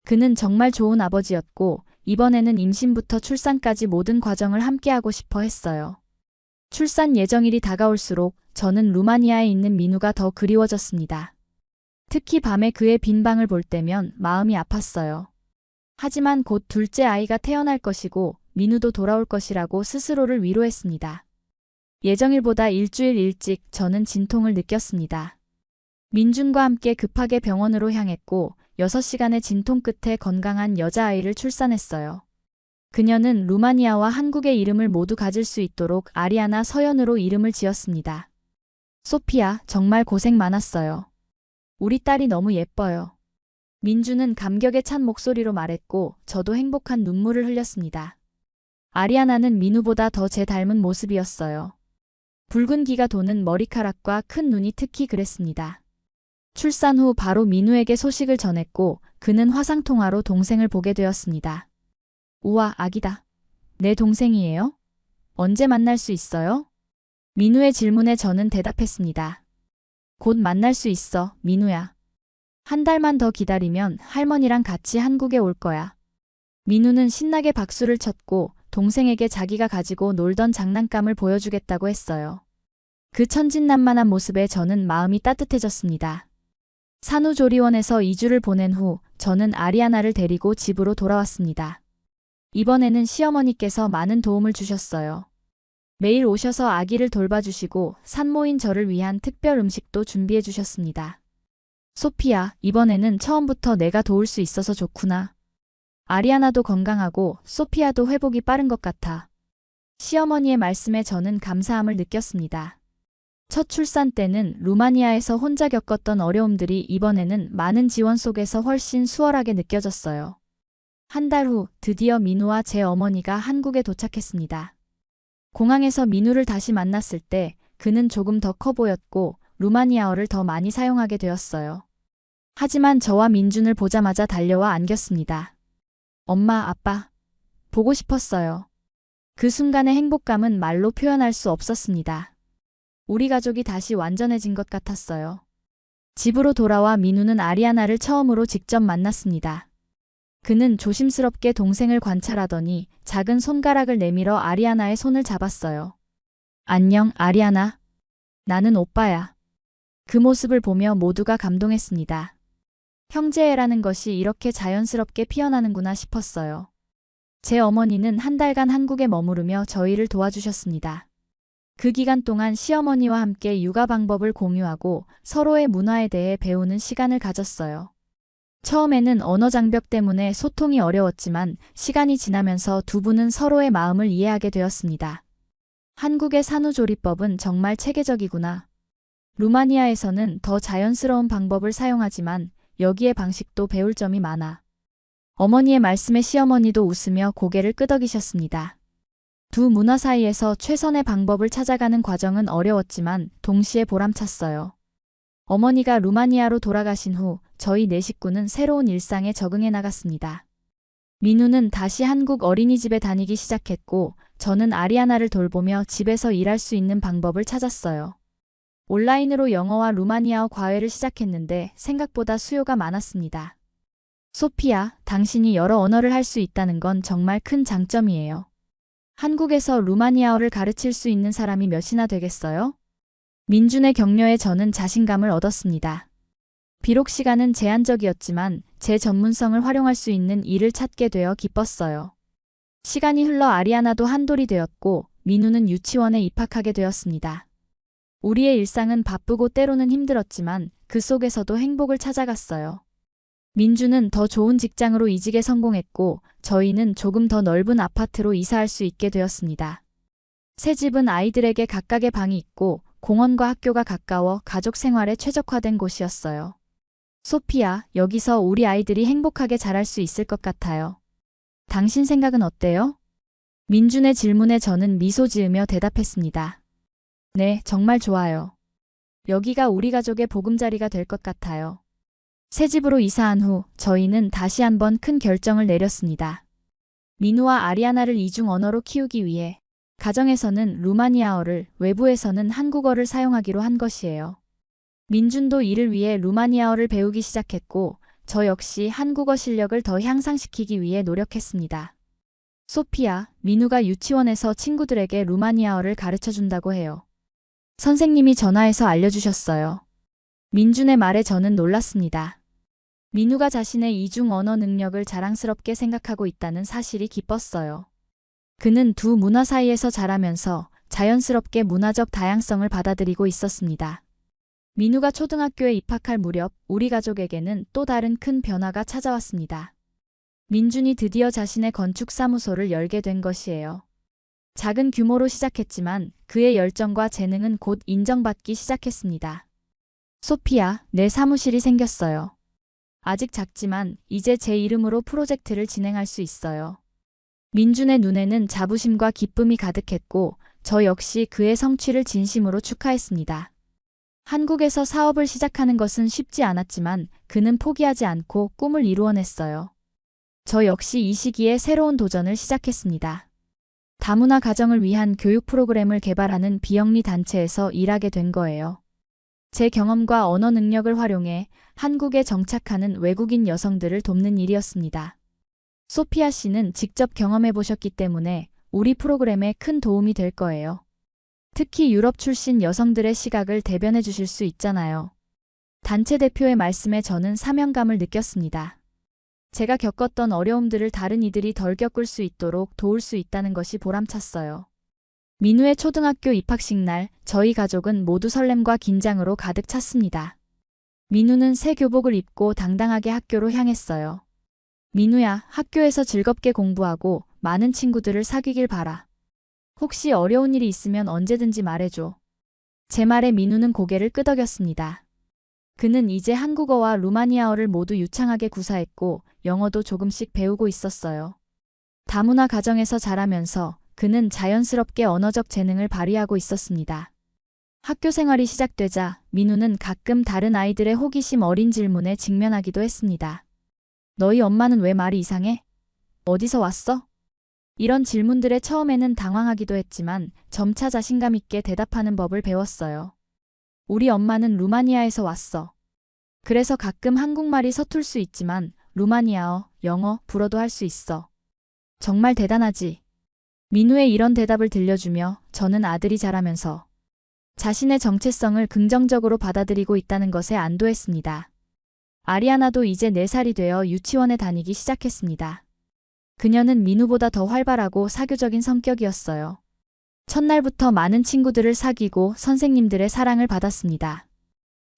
그는 정말 좋은 아버지였고 이번에는 임신부터 출산까지 모든 과정을 함께하고 싶어 했어요. 출산 예정일이 다가올수록 저는 루마니아에 있는 민우가 더 그리워졌습니다. 특히 밤에 그의 빈 방을 볼 때면 마음이 아팠어요. 하지만 곧 둘째 아이가 태어날 것이고 민우도 돌아올 것이라고 스스로를 위로했습니다. 예정일보다 일주일 일찍 저는 진통을 느꼈습니다. 민준과 함께 급하게 병원으로 향했고 6시간의 진통 끝에 건강한 여자아이를 출산했어요. 그녀는 루마니아와 한국의 이름을 모두 가질 수 있도록 아리아나 서연으로 이름을 지었습니다. 소피아, 정말 고생 많았어요. 우리 딸이 너무 예뻐요. 민주는 감격에 찬 목소리로 말했고 저도 행복한 눈물을 흘렸습니다. 아리아나는 민우보다 더 제 닮은 모습이었어요. 붉은 기가 도는 머리카락과 큰 눈이 특히 그랬습니다. 출산 후 바로 민우에게 소식을 전했고 그는 화상통화로 동생을 보게 되었습니다. 우와, 아기다. 내 동생이에요? 언제 만날 수 있어요? 민우의 질문에 저는 대답했습니다. 곧 만날 수 있어, 민우야. 한 달만 더 기다리면 할머니랑 같이 한국에 올 거야. 민우는 신나게 박수를 쳤고 동생에게 자기가 가지고 놀던 장난감을 보여주겠다고 했어요. 그 천진난만한 모습에 저는 마음이 따뜻해졌습니다. 산후조리원에서 2주를 보낸 후 저는 아리아나를 데리고 집으로 돌아왔습니다. 이번에는 시어머니께서 많은 도움을 주셨어요. 매일 오셔서 아기를 돌봐주시고 산모인 저를 위한 특별 음식도 준비해 주셨습니다. 소피야, 이번에는 처음부터 내가 도울 수 있어서 좋구나. 아리아나도 건강하고 소피아도 회복이 빠른 것 같아. 시어머니의 말씀에 저는 감사함을 느꼈습니다. 첫 출산 때는 루마니아에서 혼자 겪었던 어려움들이 이번에는 많은 지원 속에서 훨씬 수월하게 느껴졌어요. 한 달 후 드디어 민우와 제 어머니가 한국에 도착했습니다. 공항에서 민우를 다시 만났을 때 그는 조금 더 커 보였고 루마니아어를 더 많이 사용하게 되었어요. 하지만 저와 민준을 보자마자 달려와 안겼습니다. 엄마, 아빠, 보고 싶었어요. 그 순간의 행복감은 말로 표현할 수 없었습니다. 우리 가족이 다시 완전해진 것 같았어요. 집으로 돌아와 민우는 아리아나를 처음으로 직접 만났습니다. 그는 조심스럽게 동생을 관찰하더니 작은 손가락을 내밀어 아리아나의 손을 잡았어요. 안녕, 아리아나. 나는 오빠야. 그 모습을 보며 모두가 감동했습니다. 형제애라는 것이 이렇게 자연스럽게 피어나는구나 싶었어요. 제 어머니는 한 달간 한국에 머무르며 저희를 도와주셨습니다. 그 기간 동안 시어머니와 함께 육아 방법을 공유하고 서로의 문화에 대해 배우는 시간을 가졌어요. 처음에는 언어 장벽 때문에 소통이 어려웠지만 시간이 지나면서 두 분은 서로의 마음을 이해하게 되었습니다. 한국의 산후조리법은 정말 체계적이구나. 루마니아에서는 더 자연스러운 방법을 사용하지만 여기의 방식도 배울 점이 많아. 어머니의 말씀에 시어머니도 웃으며 고개를 끄덕이셨습니다. 두 문화 사이에서 최선의 방법을 찾아가는 과정은 어려웠지만 동시에 보람찼어요. 어머니가 루마니아로 돌아가신 후 저희 네 식구는 새로운 일상에 적응해 나갔습니다. 민우는 다시 한국 어린이집에 다니기 시작했고 저는 아리아나를 돌보며 집에서 일할 수 있는 방법을 찾았어요. 온라인으로 영어와 루마니아어 과외를 시작했는데 생각보다 수요가 많았습니다. 소피아, 당신이 여러 언어를 할 수 있다는 건 정말 큰 장점이에요. 한국에서 루마니아어를 가르칠 수 있는 사람이 몇이나 되겠어요? 민준의 격려에 저는 자신감을 얻었습니다. 비록 시간은 제한적이었지만 제 전문성을 활용할 수 있는 일을 찾게 되어 기뻤어요. 시간이 흘러 아리아나도 한돌이 되었고 민우는 유치원에 입학하게 되었습니다. 우리의 일상은 바쁘고 때로는 힘들었지만 그 속에서도 행복을 찾아갔어요. 민주는 더 좋은 직장으로 이직에 성공했고 저희는 조금 더 넓은 아파트로 이사할 수 있게 되었습니다. 새 집은 아이들에게 각각의 방이 있고 공원과 학교가 가까워 가족 생활에 최적화된 곳이었어요. 소피아, 여기서 우리 아이들이 행복하게 자랄 수 있을 것 같아요. 당신 생각은 어때요? 민준의 질문에 저는 미소 지으며 대답했습니다. 네, 정말 좋아요. 여기가 우리 가족의 보금자리가 될 것 같아요. 새 집으로 이사한 후 저희는 다시 한번 큰 결정을 내렸습니다. 민우와 아리아나를 이중 언어로 키우기 위해 가정에서는 루마니아어를, 외부에서는 한국어를 사용하기로 한 것이에요. 민준도 이를 위해 루마니아어를 배우기 시작했고, 저 역시 한국어 실력을 더 향상시키기 위해 노력했습니다. 소피아, 민우가 유치원에서 친구들에게 루마니아어를 가르쳐준다고 해요. 선생님이 전화해서 알려주셨어요. 민준의 말에 저는 놀랐습니다. 민우가 자신의 이중 언어 능력을 자랑스럽게 생각하고 있다는 사실이 기뻤어요. 그는 두 문화 사이에서 자라면서 자연스럽게 문화적 다양성을 받아들이고 있었습니다. 민우가 초등학교에 입학할 무렵 우리 가족에게는 또 다른 큰 변화가 찾아왔습니다. 민준이 드디어 자신의 건축사무소를 열게 된 것이에요. 작은 규모로 시작했지만 그의 열정과 재능은 곧 인정받기 시작했습니다. 소피아, 내 사무실이 생겼어요. 아직 작지만 이제 제 이름으로 프로젝트를 진행할 수 있어요. 민준의 눈에는 자부심과 기쁨이 가득했고 저 역시 그의 성취를 진심으로 축하했습니다. 한국에서 사업을 시작하는 것은 쉽지 않았지만 그는 포기하지 않고 꿈을 이루어냈어요. 저 역시 이 시기에 새로운 도전을 시작했습니다. 다문화 가정을 위한 교육 프로그램을 개발하는 비영리 단체에서 일하게 된 거예요. 제 경험과 언어 능력을 활용해 한국에 정착하는 외국인 여성들을 돕는 일이었습니다. 소피아 씨는 직접 경험해 보셨기 때문에 우리 프로그램에 큰 도움이 될 거예요. 특히 유럽 출신 여성들의 시각을 대변해 주실 수 있잖아요. 단체 대표의 말씀에 저는 사명감을 느꼈습니다. 제가 겪었던 어려움들을 다른 이들이 덜 겪을 수 있도록 도울 수 있다는 것이 보람찼어요. 민우의 초등학교 입학식 날 저희 가족은 모두 설렘과 긴장으로 가득 찼습니다. 민우는 새 교복을 입고 당당하게 학교로 향했어요. 민우야, 학교에서 즐겁게 공부하고 많은 친구들을 사귀길 바라. 혹시 어려운 일이 있으면 언제든지 말해줘. 제 말에 민우는 고개를 끄덕였습니다. 그는 이제 한국어와 루마니아어를 모두 유창하게 구사했고 영어도 조금씩 배우고 있었어요. 다문화 가정에서 자라면서 그는 자연스럽게 언어적 재능을 발휘하고 있었습니다. 학교 생활이 시작되자 민우는 가끔 다른 아이들의 호기심 어린 질문에 직면하기도 했습니다. 너희 엄마는 왜 말이 이상해? 어디서 왔어? 이런 질문들에 처음에는 당황하기도 했지만 점차 자신감 있게 대답하는 법을 배웠어요. 우리 엄마는 루마니아에서 왔어. 그래서 가끔 한국말이 서툴 수 있지만 루마니아어, 영어, 불어도 할 수 있어. 정말 대단하지? 민우의 이런 대답을 들려주며 저는 아들이 자라면서 자신의 정체성을 긍정적으로 받아들이고 있다는 것에 안도했습니다. 아리아나도 이제 4살이 되어 유치원에 다니기 시작했습니다. 그녀는 민우보다 더 활발하고 사교적인 성격이었어요. 첫날부터 많은 친구들을 사귀고 선생님들의 사랑을 받았습니다.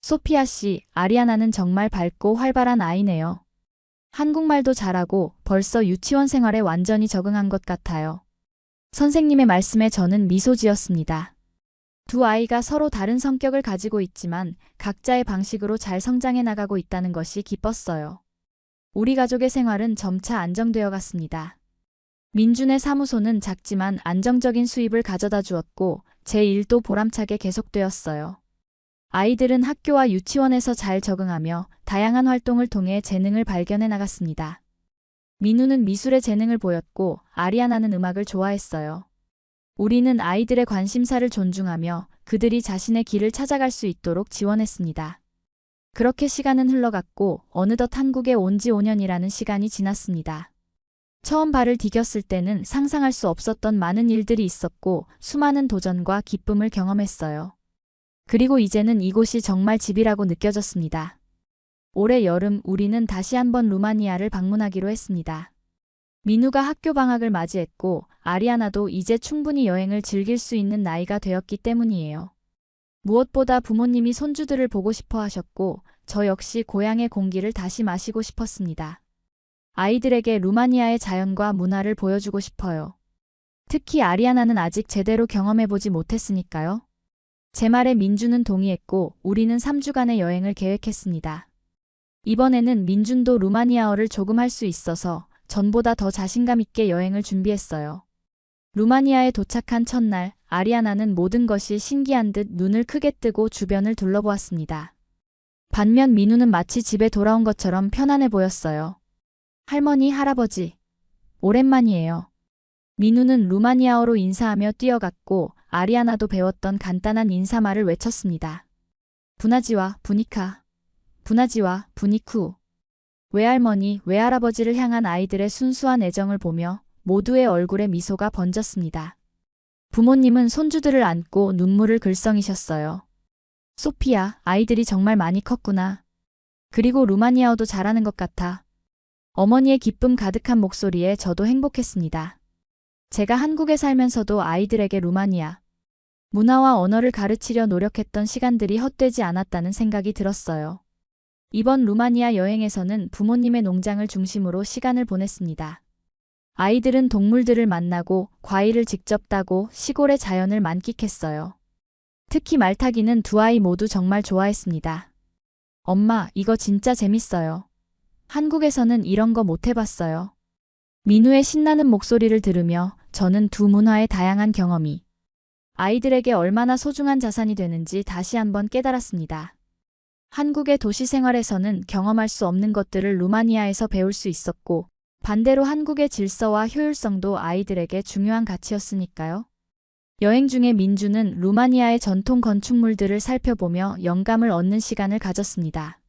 소피아 씨, 아리아나는 정말 밝고 활발한 아이네요. 한국말도 잘하고 벌써 유치원 생활에 완전히 적응한 것 같아요. 선생님의 말씀에 저는 미소 지었습니다. 두 아이가 서로 다른 성격을 가지고 있지만 각자의 방식으로 잘 성장해 나가고 있다는 것이 기뻤어요. 우리 가족의 생활은 점차 안정되어 갔습니다. 민준의 사무소는 작지만 안정적인 수입을 가져다 주었고 제 일도 보람차게 계속되었어요. 아이들은 학교와 유치원에서 잘 적응하며 다양한 활동을 통해 재능을 발견해 나갔습니다. 민우는 미술에 재능을 보였고 아리아나는 음악을 좋아했어요. 우리는 아이들의 관심사를 존중하며 그들이 자신의 길을 찾아갈 수 있도록 지원했습니다. 그렇게 시간은 흘러갔고 어느덧 한국에 온 지 5년이라는 시간이 지났습니다. 처음 발을 디뎠을 때는 상상할 수 없었던 많은 일들이 있었고 수많은 도전과 기쁨을 경험했어요. 그리고 이제는 이곳이 정말 집이라고 느껴졌습니다. 올해 여름 우리는 다시 한번 루마니아를 방문하기로 했습니다. 민우가 학교 방학을 맞이했고 아리아나도 이제 충분히 여행을 즐길 수 있는 나이가 되었기 때문이에요. 무엇보다 부모님이 손주들을 보고 싶어 하셨고 저 역시 고향의 공기를 다시 마시고 싶었습니다. 아이들에게 루마니아의 자연과 문화를 보여주고 싶어요. 특히 아리아나는 아직 제대로 경험해보지 못했으니까요. 제 말에 민준은 동의했고 우리는 3주간의 여행을 계획했습니다. 이번에는 민준도 루마니아어를 조금 할 수 있어서 전보다 더 자신감 있게 여행을 준비했어요. 루마니아에 도착한 첫날 아리아나는 모든 것이 신기한 듯 눈을 크게 뜨고 주변을 둘러보았습니다. 반면 민우는 마치 집에 돌아온 것처럼 편안해 보였어요. 할머니, 할아버지. 오랜만이에요. 민우는 루마니아어로 인사하며 뛰어갔고 아리아나도 배웠던 간단한 인사말을 외쳤습니다. 부나지와 부니카. 부나지와 부니쿠. 외할머니, 외할아버지를 향한 아이들의 순수한 애정을 보며 모두의 얼굴에 미소가 번졌습니다. 부모님은 손주들을 안고 눈물을 글썽이셨어요. 소피야, 아이들이 정말 많이 컸구나. 그리고 루마니아어도 잘하는 것 같아. 어머니의 기쁨 가득한 목소리에 저도 행복했습니다. 제가 한국에 살면서도 아이들에게 루마니아 문화와 언어를 가르치려 노력했던 시간들이 헛되지 않았다는 생각이 들었어요. 이번 루마니아 여행에서는 부모님의 농장을 중심으로 시간을 보냈습니다. 아이들은 동물들을 만나고 과일을 직접 따고 시골의 자연을 만끽했어요. 특히 말타기는 두 아이 모두 정말 좋아했습니다. 엄마, 이거 진짜 재밌어요. 한국에서는 이런 거 못 해봤어요. 민우의 신나는 목소리를 들으며 저는 두 문화의 다양한 경험이 아이들에게 얼마나 소중한 자산이 되는지 다시 한번 깨달았습니다. 한국의 도시 생활에서는 경험할 수 없는 것들을 루마니아에서 배울 수 있었고, 반대로 한국의 질서와 효율성도 아이들에게 중요한 가치였으니까요. 여행 중에 민주는 루마니아의 전통 건축물들을 살펴보며 영감을 얻는 시간을 가졌습니다.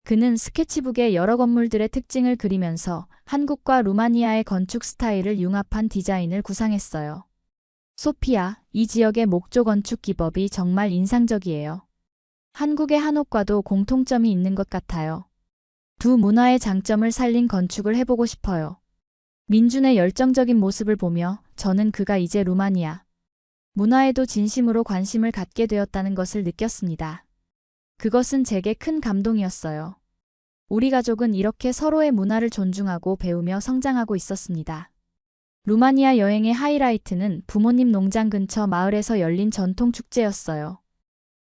그는 스케치북에 여러 건물들의 특징을 그리면서 한국과 루마니아의 건축 스타일을 융합한 디자인을 구상했어요. 소피아, 이 지역의 목조 건축 기법이 정말 인상적이에요. 한국의 한옥과도 공통점이 있는 것 같아요. 두 문화의 장점을 살린 건축을 해보고 싶어요. 민준의 열정적인 모습을 보며 저는 그가 이제 루마니아 문화에도 진심으로 관심을 갖게 되었다는 것을 느꼈습니다. 그것은 제게 큰 감동이었어요. 우리 가족은 이렇게 서로의 문화를 존중하고 배우며 성장하고 있었습니다. 루마니아 여행의 하이라이트는 부모님 농장 근처 마을에서 열린 전통 축제였어요.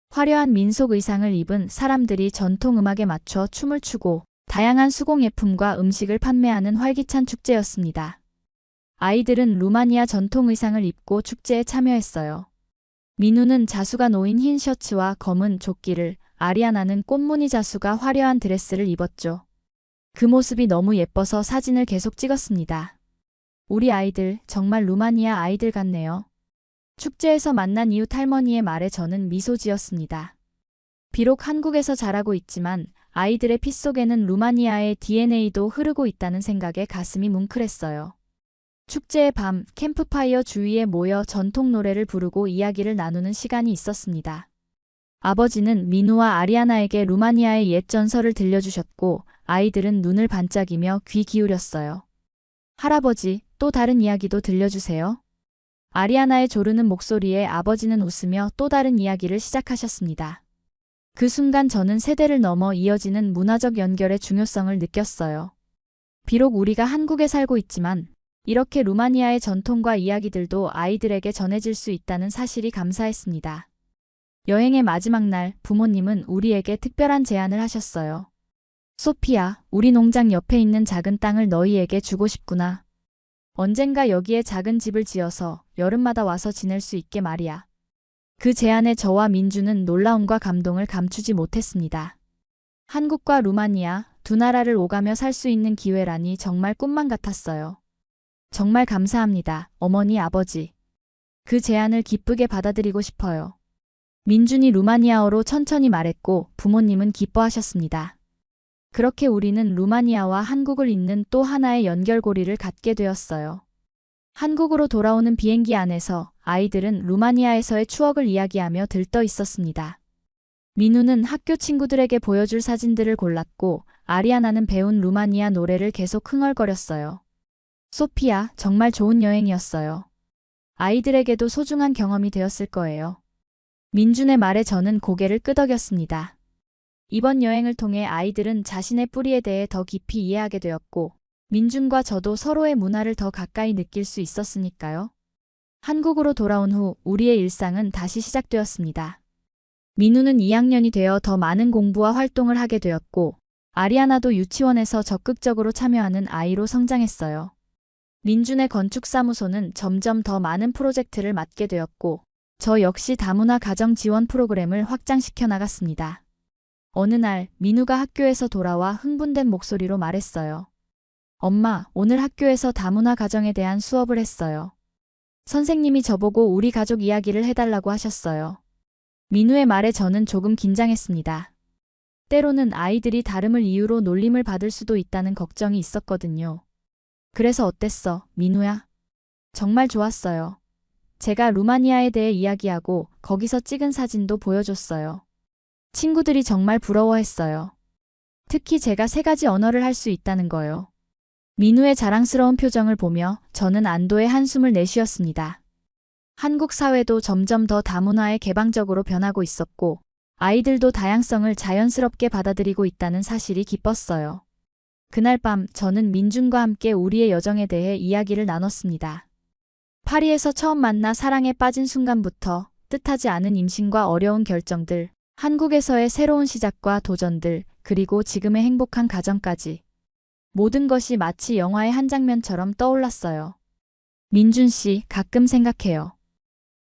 화려한 민속 의상을 입은 사람들이 전통 음악에 맞춰 춤을 추고 다양한 수공예품과 음식을 판매하는 활기찬 축제였습니다. 아이들은 루마니아 전통 의상을 입고 축제에 참여했어요. 민우는 자수가 놓인 흰 셔츠와 검은 조끼를, 아리아나는 꽃무늬 자수가 화려한 드레스를 입었죠. 그 모습이 너무 예뻐서 사진을 계속 찍었습니다. 우리 아이들 정말 루마니아 아이들 같네요. 축제에서 만난 이웃 할머니의 말에 저는 미소 지었습니다. 비록 한국에서 자라고 있지만 아이들의 피 속에는 루마니아의 DNA도 흐르고 있다는 생각에 가슴이 뭉클했어요. 축제의 밤, 캠프파이어 주위에 모여 전통 노래를 부르고 이야기를 나누는 시간이 있었습니다. 아버지는 민우와 아리아나에게 루마니아의 옛 전설을 들려주셨고 아이들은 눈을 반짝이며 귀 기울였어요. 할아버지, 또 다른 이야기도 들려주세요. 아리아나의 조르는 목소리에 아버지는 웃으며 또 다른 이야기를 시작하셨습니다. 그 순간 저는 세대를 넘어 이어지는 문화적 연결의 중요성을 느꼈어요. 비록 우리가 한국에 살고 있지만 이렇게 루마니아의 전통과 이야기들도 아이들에게 전해질 수 있다는 사실이 감사했습니다. 여행의 마지막 날 부모님은 우리에게 특별한 제안을 하셨어요. 소피야, 우리 농장 옆에 있는 작은 땅을 너희에게 주고 싶구나. 언젠가 여기에 작은 집을 지어서 여름마다 와서 지낼 수 있게 말이야. 그 제안에 저와 민주는 놀라움과 감동을 감추지 못했습니다. 한국과 루마니아 두 나라를 오가며 살 수 있는 기회라니 정말 꿈만 같았어요. 정말 감사합니다, 어머니, 아버지. 그 제안을 기쁘게 받아들이고 싶어요. 민준이 루마니아어로 천천히 말했고 부모님은 기뻐하셨습니다. 그렇게 우리는 루마니아와 한국을 잇는 또 하나의 연결고리를 갖게 되었어요. 한국으로 돌아오는 비행기 안에서 아이들은 루마니아에서의 추억을 이야기하며 들떠 있었습니다. 민우는 학교 친구들에게 보여줄 사진들을 골랐고 아리아나는 배운 루마니아 노래를 계속 흥얼거렸어요. 소피아, 정말 좋은 여행이었어요. 아이들에게도 소중한 경험이 되었을 거예요. 민준의 말에 저는 고개를 끄덕였습니다. 이번 여행을 통해 아이들은 자신의 뿌리에 대해 더 깊이 이해하게 되었고 민준과 저도 서로의 문화를 더 가까이 느낄 수 있었으니까요. 한국으로 돌아온 후 우리의 일상은 다시 시작되었습니다. 민우는 2학년이 되어 더 많은 공부와 활동을 하게 되었고 아리아나도 유치원에서 적극적으로 참여하는 아이로 성장했어요. 민준의 건축사무소는 점점 더 많은 프로젝트를 맡게 되었고 저 역시 다문화 가정 지원 프로그램을 확장시켜 나갔습니다. 어느 날 민우가 학교에서 돌아와 흥분된 목소리로 말했어요. 엄마, 오늘 학교에서 다문화 가정에 대한 수업을 했어요. 선생님이 저보고 우리 가족 이야기를 해달라고 하셨어요. 민우의 말에 저는 조금 긴장했습니다. 때로는 아이들이 다름을 이유로 놀림을 받을 수도 있다는 걱정이 있었거든요. 그래서 어땠어, 민우야? 정말 좋았어요. 제가 루마니아에 대해 이야기하고 거기서 찍은 사진도 보여줬어요. 친구들이 정말 부러워했어요. 특히 제가 3가지 언어를 할 수 있다는 거요. 민우의 자랑스러운 표정을 보며 저는 안도의 한숨을 내쉬었습니다. 한국 사회도 점점 더 다문화에 개방적으로 변하고 있었고 아이들도 다양성을 자연스럽게 받아들이고 있다는 사실이 기뻤어요. 그날 밤 저는 민준과 함께 우리의 여정에 대해 이야기를 나눴습니다. 파리에서 처음 만나 사랑에 빠진 순간부터 뜻하지 않은 임신과 어려운 결정들, 한국에서의 새로운 시작과 도전들, 그리고 지금의 행복한 가정까지. 모든 것이 마치 영화의 한 장면처럼 떠올랐어요. 민준 씨, 가끔 생각해요.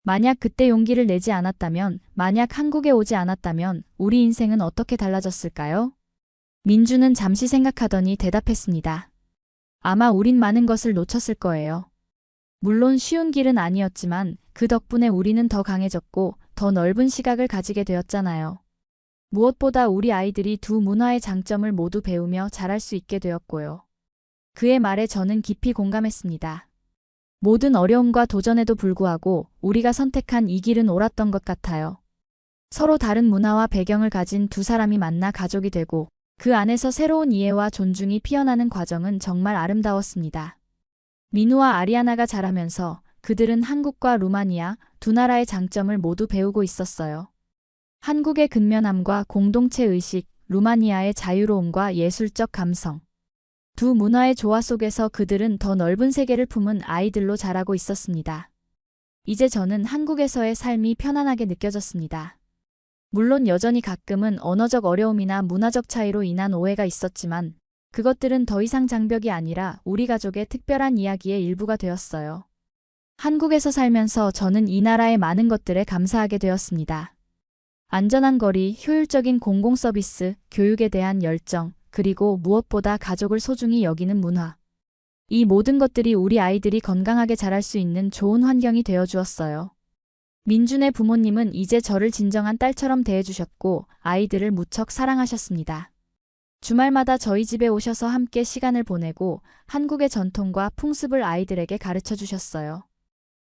만약 그때 용기를 내지 않았다면, 만약 한국에 오지 않았다면 우리 인생은 어떻게 달라졌을까요? 민준은 잠시 생각하더니 대답했습니다. 아마 우린 많은 것을 놓쳤을 거예요. 물론 쉬운 길은 아니었지만 그 덕분에 우리는 더 강해졌고 더 넓은 시각을 가지게 되었잖아요. 무엇보다 우리 아이들이 두 문화의 장점을 모두 배우며 자랄 수 있게 되었고요. 그의 말에 저는 깊이 공감했습니다. 모든 어려움과 도전에도 불구하고 우리가 선택한 이 길은 옳았던 것 같아요. 서로 다른 문화와 배경을 가진 두 사람이 만나 가족이 되고 그 안에서 새로운 이해와 존중이 피어나는 과정은 정말 아름다웠습니다. 민우와 아리아나가 자라면서 그들은 한국과 루마니아 두 나라의 장점을 모두 배우고 있었어요. 한국의 근면함과 공동체 의식, 루마니아의 자유로움과 예술적 감성. 두 문화의 조화 속에서 그들은 더 넓은 세계를 품은 아이들로 자라고 있었습니다. 이제 저는 한국에서의 삶이 편안하게 느껴졌습니다. 물론 여전히 가끔은 언어적 어려움이나 문화적 차이로 인한 오해가 있었지만 그것들은 더 이상 장벽이 아니라 우리 가족의 특별한 이야기의 일부가 되었어요. 한국에서 살면서 저는 이 나라의 많은 것들에 감사하게 되었습니다. 안전한 거리, 효율적인 공공서비스, 교육에 대한 열정, 그리고 무엇보다 가족을 소중히 여기는 문화. 이 모든 것들이 우리 아이들이 건강하게 자랄 수 있는 좋은 환경이 되어 주었어요. 민준의 부모님은 이제 저를 진정한 딸처럼 대해주셨고 아이들을 무척 사랑하셨습니다. 주말마다 저희 집에 오셔서 함께 시간을 보내고 한국의 전통과 풍습을 아이들에게 가르쳐 주셨어요.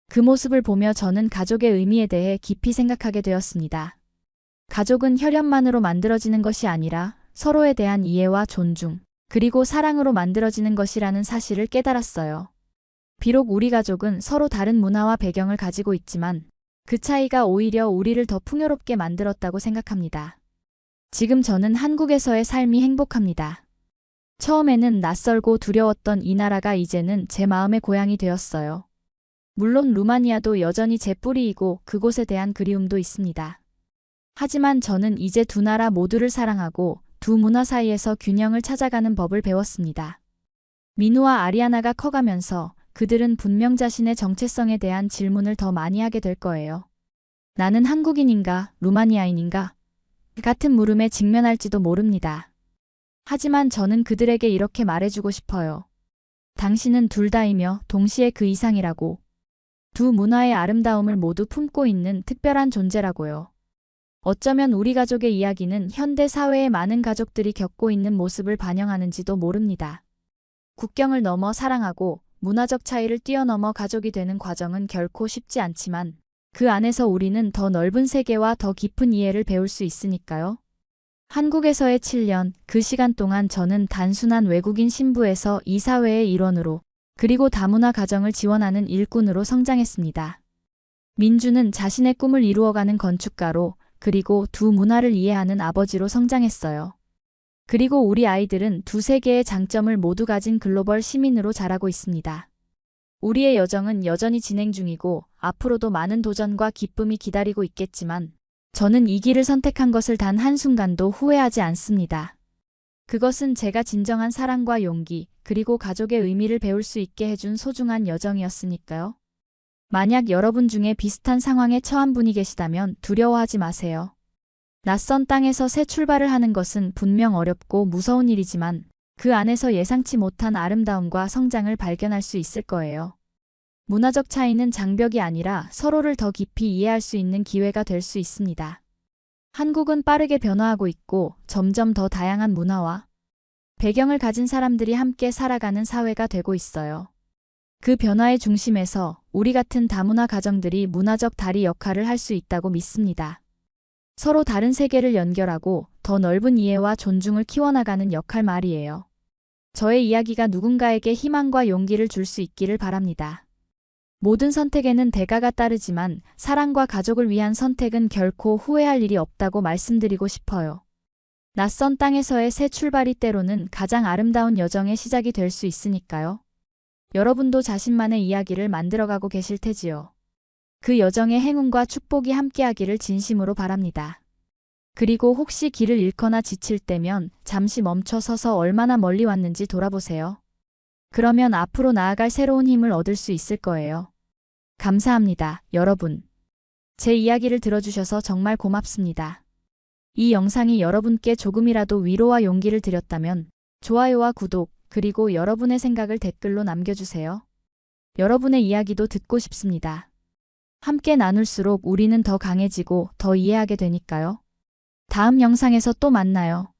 그 모습을 보며 저는 가족의 의미에 대해 깊이 생각하게 되었습니다. 가족은 혈연만으로 만들어지는 것이 아니라 서로에 대한 이해와 존중, 그리고 사랑으로 만들어지는 것이라는 사실을 깨달았어요. 비록 우리 가족은 서로 다른 문화와 배경을 가지고 있지만 그 차이가 오히려 우리를 더 풍요롭게 만들었다고 생각합니다. 지금 저는 한국에서의 삶이 행복합니다. 처음에는 낯설고 두려웠던 이 나라가 이제는 제 마음의 고향이 되었어요. 물론 루마니아도 여전히 제 뿌리이고 그곳에 대한 그리움도 있습니다. 하지만 저는 이제 두 나라 모두를 사랑하고 두 문화 사이에서 균형을 찾아가는 법을 배웠습니다. 민우와 아리아나가 커가면서 그들은 분명 자신의 정체성에 대한 질문을 더 많이 하게 될 거예요. 나는 한국인인가, 루마니아인인가? 같은 물음에 직면할지도 모릅니다. 하지만 저는 그들에게 이렇게 말해주고 싶어요. 당신은 둘 다이며 동시에 그 이상이라고. 두 문화의 아름다움을 모두 품고 있는 특별한 존재라고요. 어쩌면 우리 가족의 이야기는 현대 사회의 많은 가족들이 겪고 있는 모습을 반영하는지도 모릅니다. 국경을 넘어 사랑하고 문화적 차이를 뛰어넘어 가족이 되는 과정은 결코 쉽지 않지만 그 안에서 우리는 더 넓은 세계와 더 깊은 이해를 배울 수 있으니까요. 한국에서의 7년, 그 시간 동안 저는 단순한 외국인 신부에서 이 사회의 일원으로 그리고 다문화 가정을 지원하는 일꾼으로 성장했습니다. 민주는 자신의 꿈을 이루어가는 건축가로 그리고 두 문화를 이해하는 아버지로 성장했어요. 그리고 우리 아이들은 두 세계의 장점을 모두 가진 글로벌 시민으로 자라고 있습니다. 우리의 여정은 여전히 진행 중이고 앞으로도 많은 도전과 기쁨이 기다리고 있겠지만 저는 이 길을 선택한 것을 단 한순간도 후회하지 않습니다. 그것은 제가 진정한 사랑과 용기 그리고 가족의 의미를 배울 수 있게 해준 소중한 여정이었으니까요. 만약 여러분 중에 비슷한 상황에 처한 분이 계시다면 두려워하지 마세요. 낯선 땅에서 새 출발을 하는 것은 분명 어렵고 무서운 일이지만 그 안에서 예상치 못한 아름다움과 성장을 발견할 수 있을 거예요. 문화적 차이는 장벽이 아니라 서로를 더 깊이 이해할 수 있는 기회가 될 수 있습니다. 한국은 빠르게 변화하고 있고 점점 더 다양한 문화와 배경을 가진 사람들이 함께 살아가는 사회가 되고 있어요. 그 변화의 중심에서 우리 같은 다문화 가정들이 문화적 다리 역할을 할 수 있다고 믿습니다. 서로 다른 세계를 연결하고 더 넓은 이해와 존중을 키워나가는 역할 말이에요. 저의 이야기가 누군가에게 희망과 용기를 줄 수 있기를 바랍니다. 모든 선택에는 대가가 따르지만 사랑과 가족을 위한 선택은 결코 후회할 일이 없다고 말씀드리고 싶어요. 낯선 땅에서의 새 출발이 때로는 가장 아름다운 여정의 시작이 될 수 있으니까요. 여러분도 자신만의 이야기를 만들어가고 계실 테지요. 그 여정의 행운과 축복이 함께하기를 진심으로 바랍니다. 그리고 혹시 길을 잃거나 지칠 때면 잠시 멈춰 서서 얼마나 멀리 왔는지 돌아보세요. 그러면 앞으로 나아갈 새로운 힘을 얻을 수 있을 거예요. 감사합니다, 여러분. 제 이야기를 들어주셔서 정말 고맙습니다. 이 영상이 여러분께 조금이라도 위로와 용기를 드렸다면 좋아요와 구독, 그리고 여러분의 생각을 댓글로 남겨주세요. 여러분의 이야기도 듣고 싶습니다. 함께 나눌수록 우리는 더 강해지고 더 이해하게 되니까요. 다음 영상에서 또 만나요.